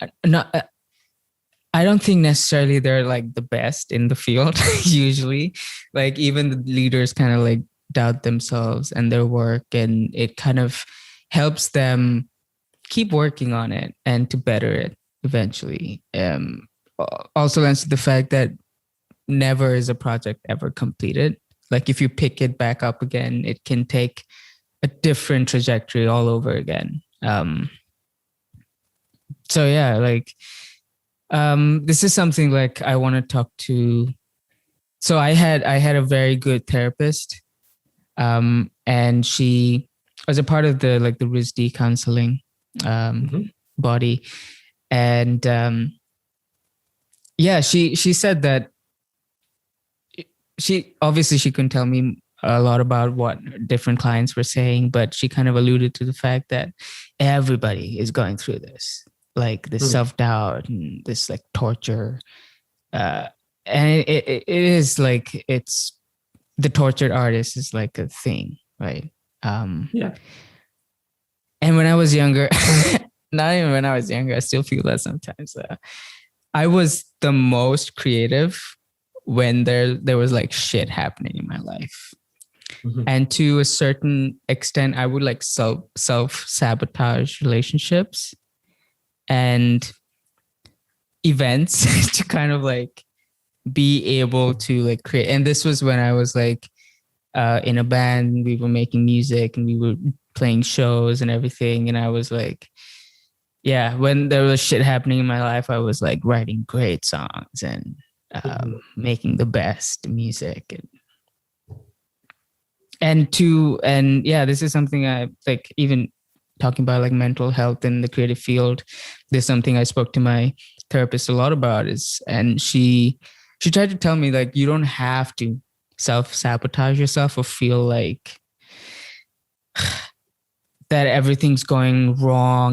S1: I don't think necessarily they're like the best in the field usually. Like even the leaders kind of like doubt themselves and their work, and it kind of helps them keep working on it and to better it eventually. Also lends to the fact that never is a project ever completed. Like if you pick it back up again, it can take
S2: a different trajectory all over again. So yeah, like this is something like I want to talk to. So I had a very good therapist, and she was a part of the RISD counseling body, and yeah, she said that she couldn't tell me a lot about what different clients were saying, but she kind of alluded to the fact that everybody is going through this, like this self-doubt and this like torture. And it is like, it's the tortured artist is like a thing, right?
S1: Yeah.
S2: And when I was younger, not even when I was younger, I still feel that sometimes. I was the most creative when there was like shit happening in my life. And to a certain extent, I would like self-sabotage relationships and events to kind of like be able to like create. And this was when I was like in a band, we were making music and we were playing shows and everything. And I was like, yeah, when there was shit happening in my life, I was like writing great songs and making the best music. And yeah, this is something I like, even talking about like mental health in the creative field. There's something I spoke to my therapist a lot about and she tried to tell me like, you don't have to self-sabotage yourself or feel like that everything's going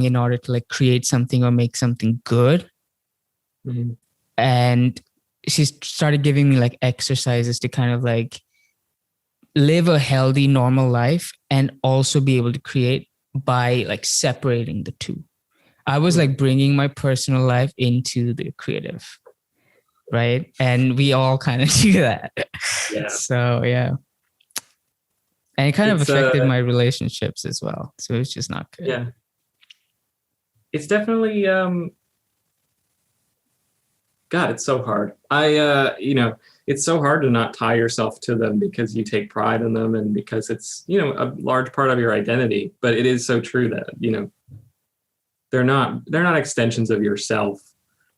S2: in order to like create something or make something good. And she started giving me like exercises to kind of like live a healthy, normal life and also be able to create by like separating the two. I was like bringing my personal life into the creative, right? And we all kind of do that.
S1: Yeah.
S2: So yeah. And it kind of affected my relationships as well. So it's just not good.
S1: Yeah. It's definitely, God, it's so hard. It's so hard to not tie yourself to them because you take pride in them and because it's, a large part of your identity. But it is so true that, they're not extensions of yourself.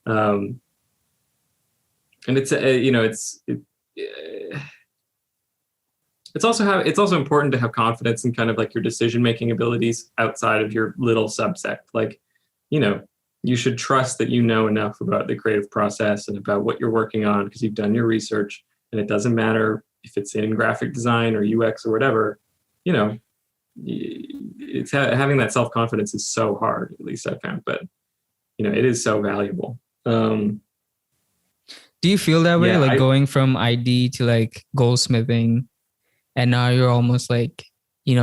S1: And it's, it's also important to have confidence in kind of like your decision-making abilities outside of your little subsect. Like, you should trust that you know enough about the creative process and about what you're working on because you've done your research, and it doesn't matter if it's in graphic design or UX or whatever, it's having that self-confidence is so hard, at least I found, but it is so valuable. Do
S2: you feel that way? Like going from ID to like goldsmithing and now you're almost like,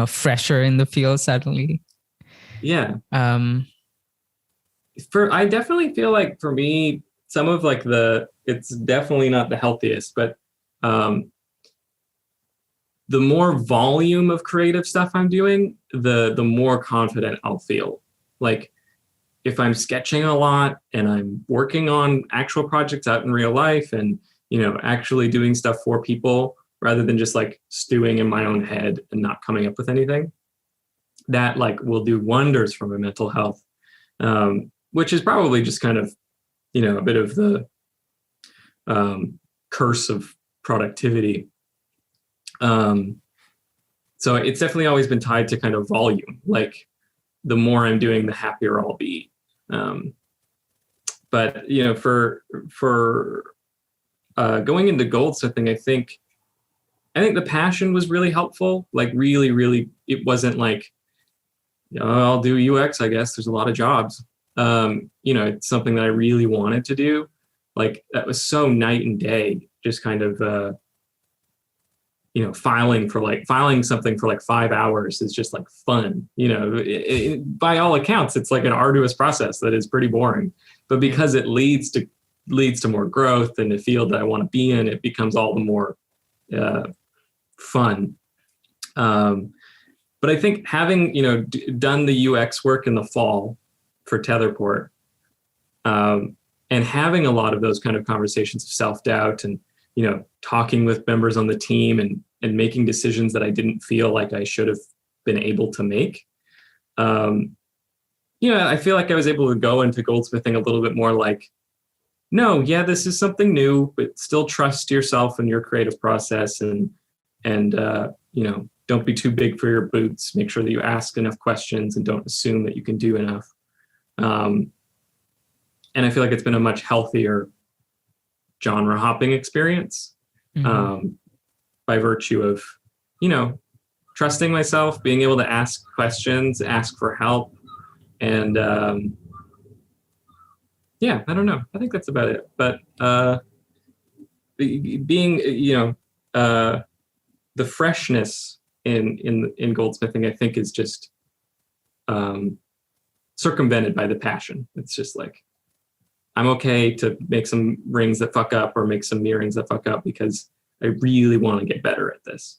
S2: fresher in the field suddenly?
S1: Yeah. I definitely feel like for me, some of like it's definitely not the healthiest, but the more volume of creative stuff I'm doing, the more confident I'll feel. Like if I'm sketching a lot and I'm working on actual projects out in real life and, actually doing stuff for people rather than just like stewing in my own head and not coming up with anything, that like will do wonders for my mental health. Which is probably just kind of, a bit of the curse of productivity. So it's definitely always been tied to kind of volume. Like the more I'm doing, the happier I'll be. But for going into goldsmithing, I think the passion was really helpful. Like really, really, it wasn't like, I'll do UX, I guess. There's a lot of jobs. It's something that I really wanted to do. Like that was so night and day, just kind of, filing something for like 5 hours is just like fun. By all accounts, it's like an arduous process that is pretty boring, but because it leads to more growth in the field that I want to be in, it becomes all the more, fun. But I think having, done the UX work in the fall for Tetherport, and having a lot of those kind of conversations of self-doubt and, talking with members on the team and making decisions that I didn't feel like I should have been able to make. I feel like I was able to go into goldsmithing a little bit more like, no, yeah, this is something new, but still trust yourself and your creative process, and don't be too big for your boots. Make sure that you ask enough questions and don't assume that you can do enough. And I feel like it's been a much healthier genre hopping experience, by virtue of, trusting myself, being able to ask questions, ask for help. And I don't know. I think that's about it. But being, the freshness in goldsmithing, I think, is just circumvented by the passion. It's just like, I'm okay to make some rings that fuck up or make some earrings that fuck up because I really want to get better at this.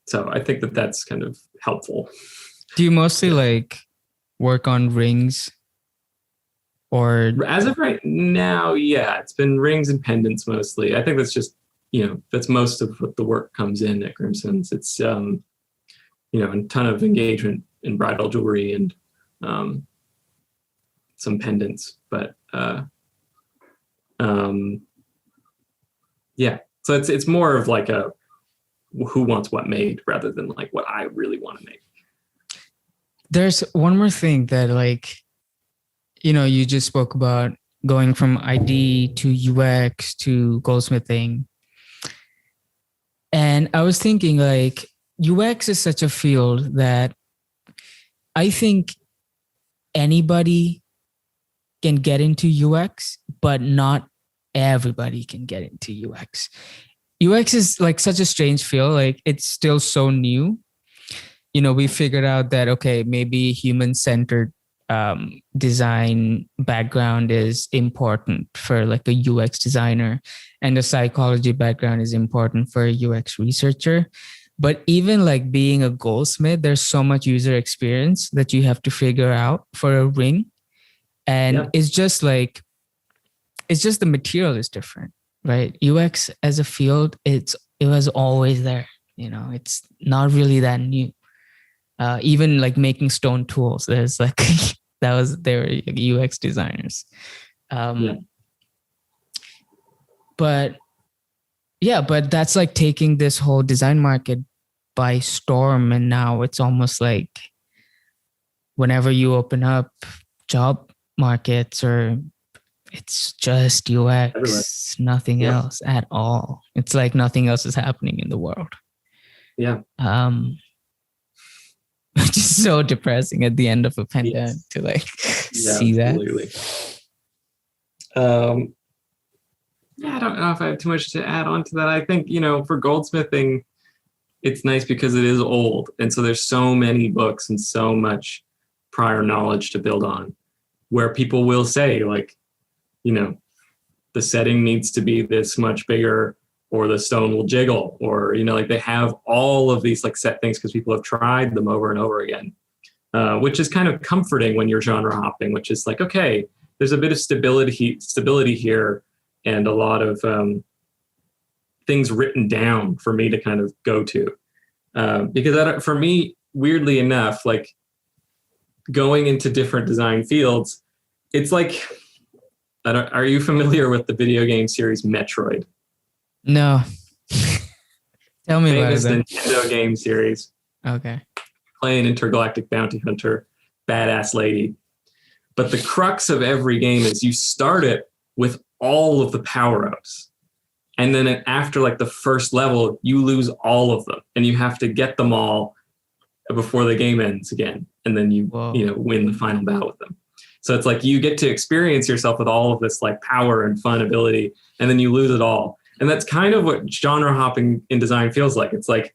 S1: So I think that that's kind of helpful.
S2: Do you mostly like work on rings, or
S1: as of right now? Yeah, it's been rings and pendants mostly. I think that's just, that's most of what the work comes in at Grimson's. It's a ton of engagement in bridal jewelry and some pendants, but so it's more of like a who wants what made rather than like what I really want to make.
S2: There's one more thing that, like, you just spoke about going from ID to UX to goldsmithing. And I was thinking, like, UX is such a field that I think anybody can get into UX, but not everybody can get into UX. UX is like such a strange field. Like, it's still so new. We figured out that, okay, maybe human-centered design background is important for like a UX designer, and the psychology background is important for a UX researcher. But even like being a goldsmith, there's so much user experience that you have to figure out for a ring. And it's just the material is different, right? UX as a field, it was always there. It's not really that new. Even like making stone tools, there's like they were UX designers. But that's like taking this whole design market by storm. And now it's almost like whenever you open up job markets, or it's just UX, everywhere. Nothing else at all. It's like nothing else is happening in the world.
S1: Yeah.
S2: Which is so depressing at the end of a pandemic to like see that.
S1: Absolutely. I don't know if I have too much to add on to that. I think, for goldsmithing, it's nice because it is old. And so there's so many books and so much prior knowledge to build on, where people will say like, the setting needs to be this much bigger, or the stone will jiggle, or, like they have all of these like set things because people have tried them over and over again, which is kind of comforting when you're genre hopping, which is like, okay, there's a bit of stability here and a lot of things written down for me to kind of go to. Because for me, weirdly enough, like going into different design fields, it's like, are you familiar with the video game series Metroid?
S2: No. Tell me about it.
S1: Famous Nintendo game series.
S2: Okay.
S1: Play an intergalactic bounty hunter, badass lady. But the crux of every game is you start it with all of the power-ups. And then after like the first level, you lose all of them. And you have to get them all before the game ends again. And then you win the final battle with them. So it's like you get to experience yourself with all of this like power and fun ability, and then you lose it all. And that's kind of what genre hopping in design feels like. It's like,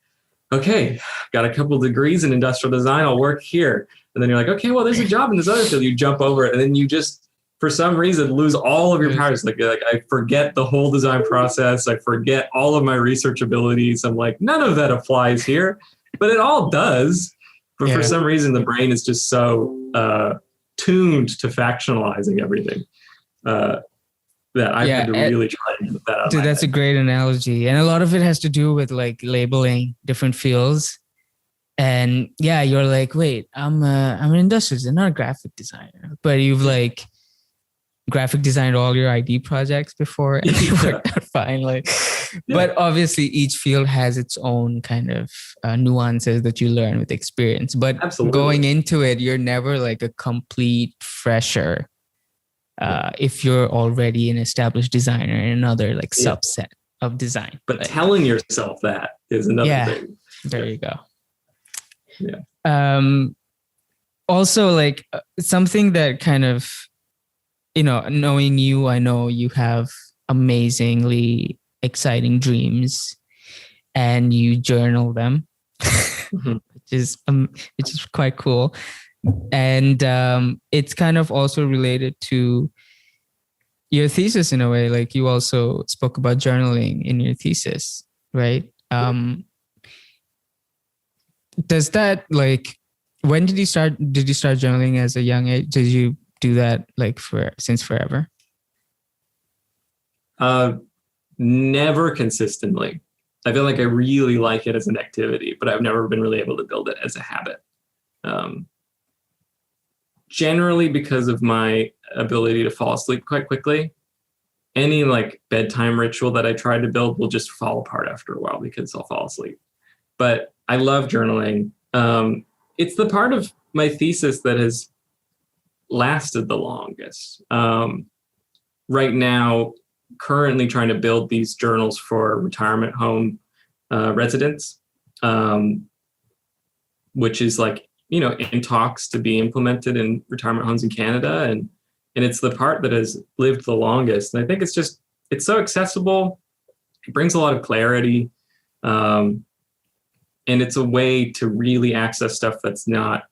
S1: okay, got a couple degrees in industrial design, I'll work here. And then you're like, okay, well, there's a job in this other field. You jump over it, and then you just, for some reason, lose all of your powers. Like I forget the whole design process. I forget all of my research abilities. I'm like, none of that applies here, but it all does. But for some reason, the brain is just so tuned to factionalizing everything. That I've had to really try and get that out.
S2: Dude, that's a great analogy. And a lot of it has to do with like labeling different fields. And yeah, you're like, wait, I'm an industrial designer, not a graphic designer, but you've like graphic designed all your ID projects before and it worked out fine. Like, but obviously each field has its own kind of nuances that you learn with experience. But going into it, you're never like a complete fresher. If you're already an established designer in another like subset of design.
S1: But like, telling yourself that is another thing.
S2: There you go. Yeah. Also like something that kind of, you know, knowing you, I know you have amazingly exciting dreams and you journal them, which is quite cool. And it's kind of also related to your thesis in a way. Like you also spoke about journaling in your thesis, right? Does that like, when did you start journaling as a young age? Did you do that like since forever?
S1: Never consistently. I feel like I really like it as an activity, but I've never been really able to build it as a habit. Generally because of my ability to fall asleep quite quickly. Any like bedtime ritual that I try to build will just fall apart after a while because I'll fall asleep. But I love journaling. It's the part of my thesis that has lasted the longest. Right now, currently trying to build these journals for retirement home residents, which is like, you know, in talks to be implemented in retirement homes in Canada. And it's the part that has lived the longest. And I think it's so accessible. It brings a lot of clarity. And it's a way to really access stuff that's not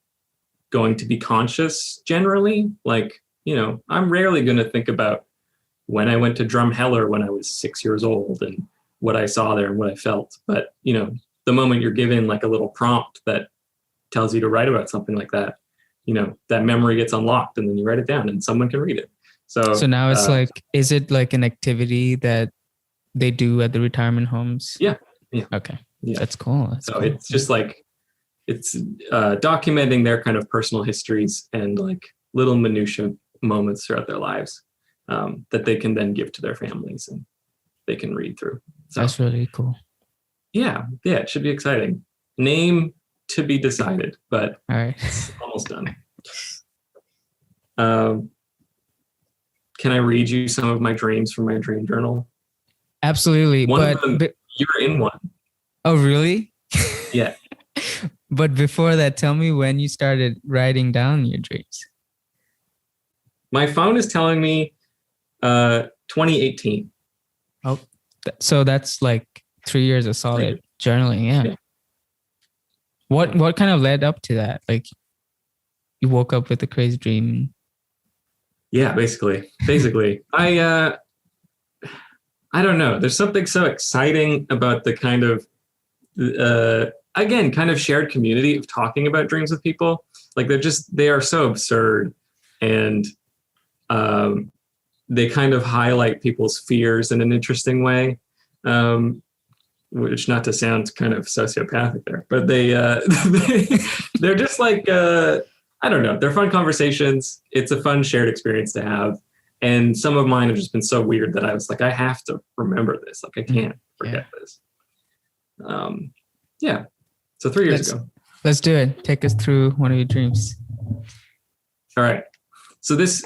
S1: going to be conscious generally. Like, you know, I'm rarely going to think about when I went to Drumheller when I was 6 years old and what I saw there and what I felt. But, you know, the moment you're given like a little prompt that tells you to write about something like that, you know, that memory gets unlocked and then you write it down and someone can read it. So
S2: now it's like, is it like an activity that they do at the retirement homes?
S1: Yeah.
S2: Okay.
S1: Yeah.
S2: That's cool.
S1: So it's just like, it's documenting their kind of personal histories and like little minutia moments throughout their lives that they can then give to their families and they can read through. So
S2: that's really cool.
S1: Yeah, it should be exciting. Name to be decided, but
S2: all right.
S1: It's almost done. Can I read you some of my dreams from my dream journal?
S2: Absolutely.
S1: But you're in one.
S2: Oh, really?
S1: Yeah.
S2: But before that, tell me when you started writing down your dreams.
S1: My phone is telling me 2018.
S2: Oh, so that's like 3 years of solid journaling. Yeah. What kind of led up to that? Like you woke up with a crazy dream. Yeah,
S1: basically. I don't know. There's something so exciting about the kind of again, kind of shared community of talking about dreams with people. Like they are so absurd and they kind of highlight people's fears in an interesting way. Which, not to sound kind of sociopathic there, but they're just like, I don't know. They're fun conversations. It's a fun shared experience to have. And some of mine have just been so weird that I was like, I have to remember this. Like I can't forget this. So 3 years ago.
S2: Let's do it. Take us through one of your dreams.
S1: All right. So this,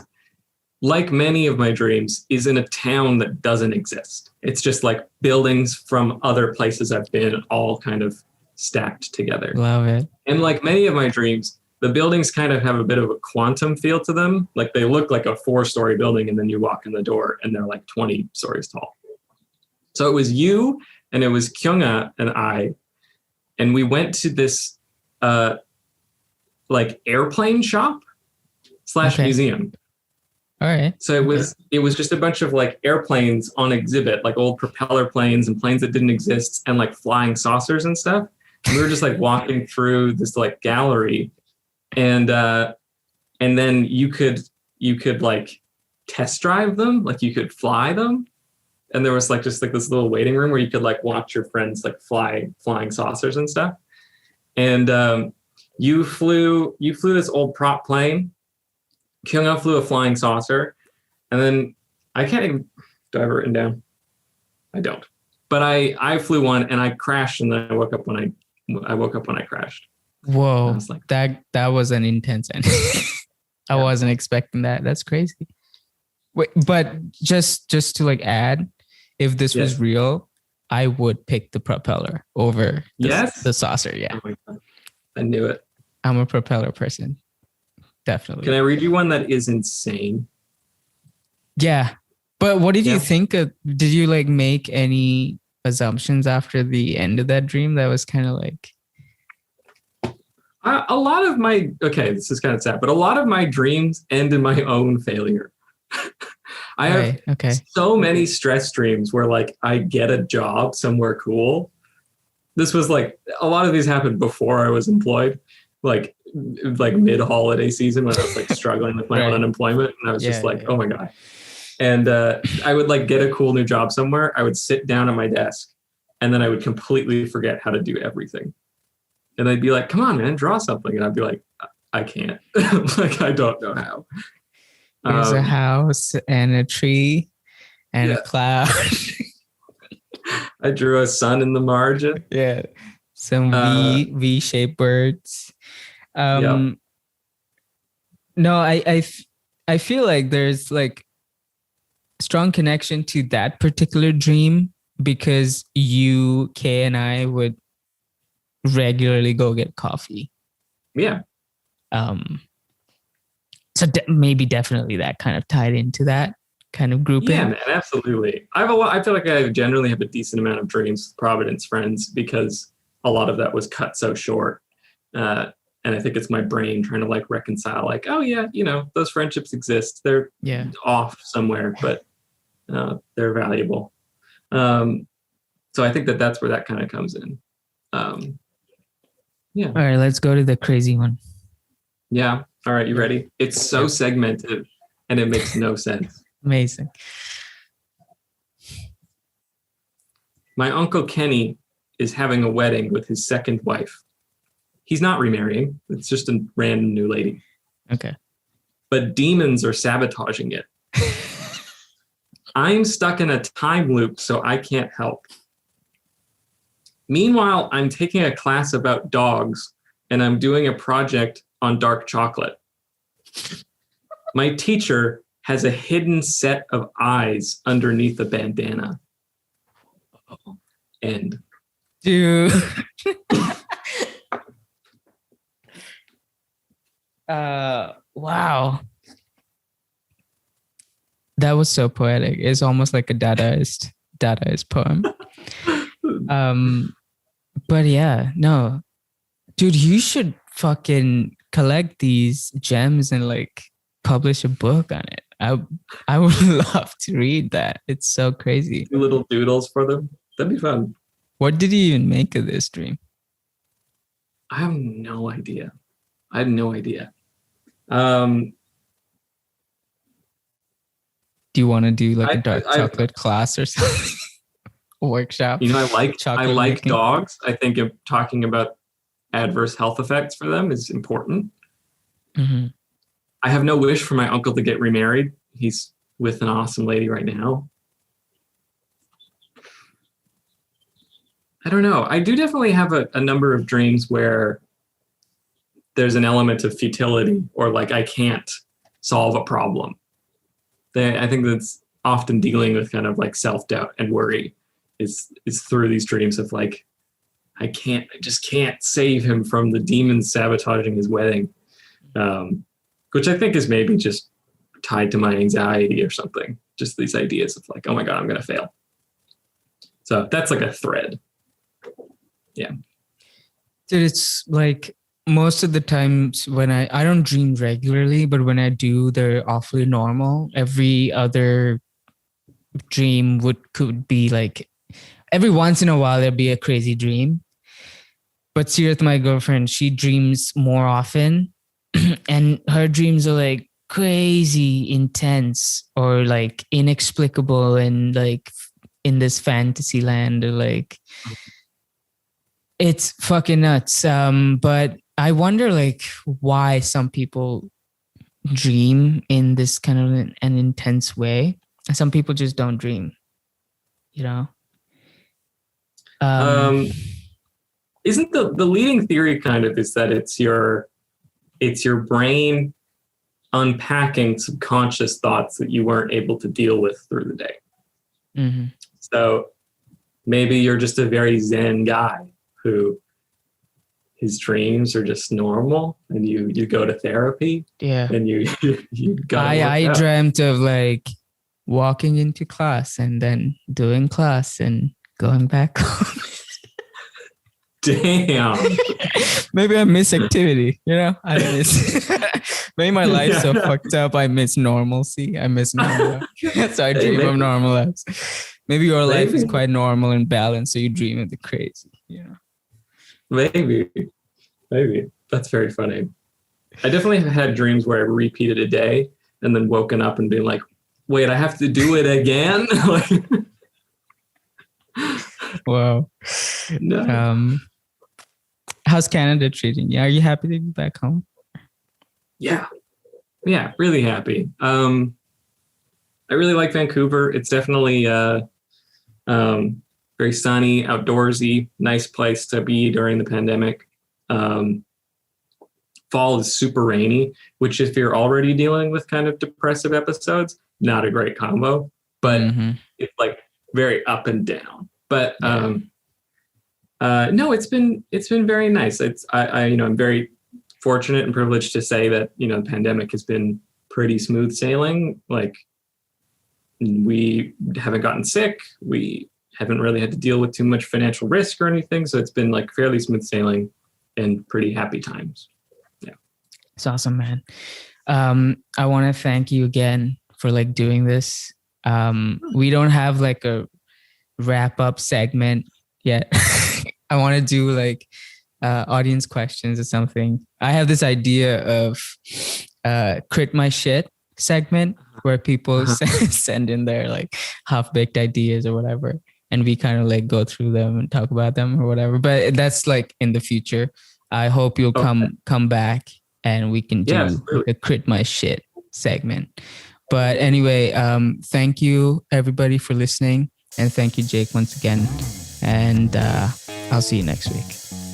S1: like many of my dreams, is in a town that doesn't exist. It's just like buildings from other places I've been all kind of stacked together.
S2: Love it.
S1: And like many of my dreams, the buildings kind of have a bit of a quantum feel to them. Like they look like a 4-story building and then you walk in the door and they're like 20 stories tall. So it was you and it was Kyunga and I, and we went to this like airplane shop / museum.
S2: All right.
S1: So it was just a bunch of like airplanes on exhibit, like old propeller planes and planes that didn't exist and like flying saucers and stuff. And we were just like walking through this like gallery and then you could like test drive them, like you could fly them. And there was like just like this little waiting room where you could like watch your friends like flying saucers and stuff. And you flew this old prop plane. Kyung flew a flying saucer, and then I can't even. Do I have it written down? I don't. But I flew one and I crashed, and then I woke up when I crashed.
S2: Whoa,
S1: I was like,
S2: that was an intense ending. I wasn't expecting that. That's crazy. Wait, but just to like add, if this was real, I would pick the propeller over the saucer. Yeah.
S1: Oh my God. I knew it.
S2: I'm a propeller person. Definitely.
S1: Can I read you one that is insane?
S2: Yeah. But what did you think of? Did you like make any assumptions after the end of that dream? That was kind of like.
S1: A lot of my, this is kind of sad, but a lot of my dreams end in my own failure. I have so many stress dreams where like I get a job somewhere cool. This was like, a lot of these happened before I was employed, like mid-holiday season when I was like struggling with my own unemployment. And I was just like, oh my God. And I would like get a cool new job somewhere. I would sit down at my desk and then I would completely forget how to do everything. And they'd be like, come on, man, draw something. And I'd be like, I can't. Like, I don't know how.
S2: There's a house and a tree and a cloud.
S1: I drew a sun in the margin.
S2: Yeah. Some V-shaped birds. No, I feel like there's like strong connection to that particular dream because you, Kay, and I would regularly go get coffee.
S1: Yeah.
S2: So maybe definitely that kind of tied into that kind of grouping.
S1: Yeah, man, absolutely. I feel like I generally have a decent amount of dreams with Providence friends because a lot of that was cut so short. And I think it's my brain trying to like reconcile like, oh yeah, you know, those friendships exist. They're off somewhere, but they're valuable. So I think that's where that kind of comes in. Yeah.
S2: All right, let's go to the crazy one.
S1: Yeah. All right, you ready? It's so segmented and it makes no sense.
S2: Amazing.
S1: My Uncle Kenny is having a wedding with his second wife. He's not remarrying. It's just a random new lady.
S2: Okay.
S1: But demons are sabotaging it. I'm stuck in a time loop, so I can't help. Meanwhile, I'm taking a class about dogs and I'm doing a project on dark chocolate. My teacher has a hidden set of eyes underneath a bandana. End.
S2: Dude. Wow. That was so poetic. It's almost like a Dadaist poem. But yeah, no. Dude, you should fucking collect these gems and like publish a book on it. I would love to read that. It's so crazy.
S1: Little doodles for them. That'd be fun.
S2: What did you even make of this dream?
S1: I have no idea.
S2: Do you want to do like a dark chocolate class or something? Workshop?
S1: You know, I like
S2: making.
S1: dogs. I think of talking about adverse health effects for them is important.
S2: Mm-hmm.
S1: I have no wish for my uncle to get remarried. He's with an awesome lady right now. I don't know. I do definitely have a number of dreams where there's an element of futility or like I can't solve a problem. I think that's often dealing with kind of like self-doubt and worry is through these dreams of like, I just can't save him from the demons sabotaging his wedding. Which I think is maybe just tied to my anxiety or something. Just these ideas of like, oh my God, I'm going to fail. So that's like a thread. Yeah.
S2: Dude, it's like most of the times when I don't dream regularly, but when I do, they're awfully normal. Every other dream could be like, every once in a while, there'd be a crazy dream. But Sirat, my girlfriend, she dreams more often. And her dreams are like crazy intense or like inexplicable and like in this fantasy land or like It's fucking nuts. But I wonder like why some people dream in this kind of an intense way. And some people just don't dream, you know?
S1: Isn't the leading theory kind of is that it's your brain unpacking subconscious thoughts that you weren't able to deal with through the day.
S2: Mm-hmm.
S1: So maybe you're just a very Zen guy who his dreams are just normal, and you go to therapy.
S2: Yeah.
S1: And you
S2: I dreamt of like walking into class and then doing class and going back home.
S1: Damn.
S2: Maybe I miss activity, you know? I miss maybe my life's so fucked up. I miss normalcy. I miss normal. So I dream of normal lives. Maybe your life is quite normal and balanced, so you dream of the crazy, you know?
S1: Maybe. That's very funny. I definitely have had dreams where I repeated a day and then woken up and been like, wait, I have to do it again?
S2: Wow.
S1: No.
S2: How's Canada treating you? Are you happy to be back home?
S1: Yeah, really happy. I really like Vancouver. It's definitely very sunny, outdoorsy, nice place to be during the pandemic. Fall is super rainy, which if you're already dealing with kind of depressive episodes, not a great combo, but it's like very up and down. But no, it's been very nice. I'm very fortunate and privileged to say that, the pandemic has been pretty smooth sailing. Like, we haven't gotten sick. We haven't really had to deal with too much financial risk or anything. So it's been like fairly smooth sailing and pretty happy times. Yeah.
S2: It's awesome, man. I want to thank you again for like doing this. We don't have like a wrap up segment yet. I want to do like audience questions or something. I have this idea of crit my shit segment where people send in their like half-baked ideas or whatever, and we kind of like go through them and talk about them or whatever. But that's like in the future. I hope you'll come back and we can do a crit my shit segment. But anyway, thank you everybody for listening, and thank you, Jake, once again. And I'll see you next week.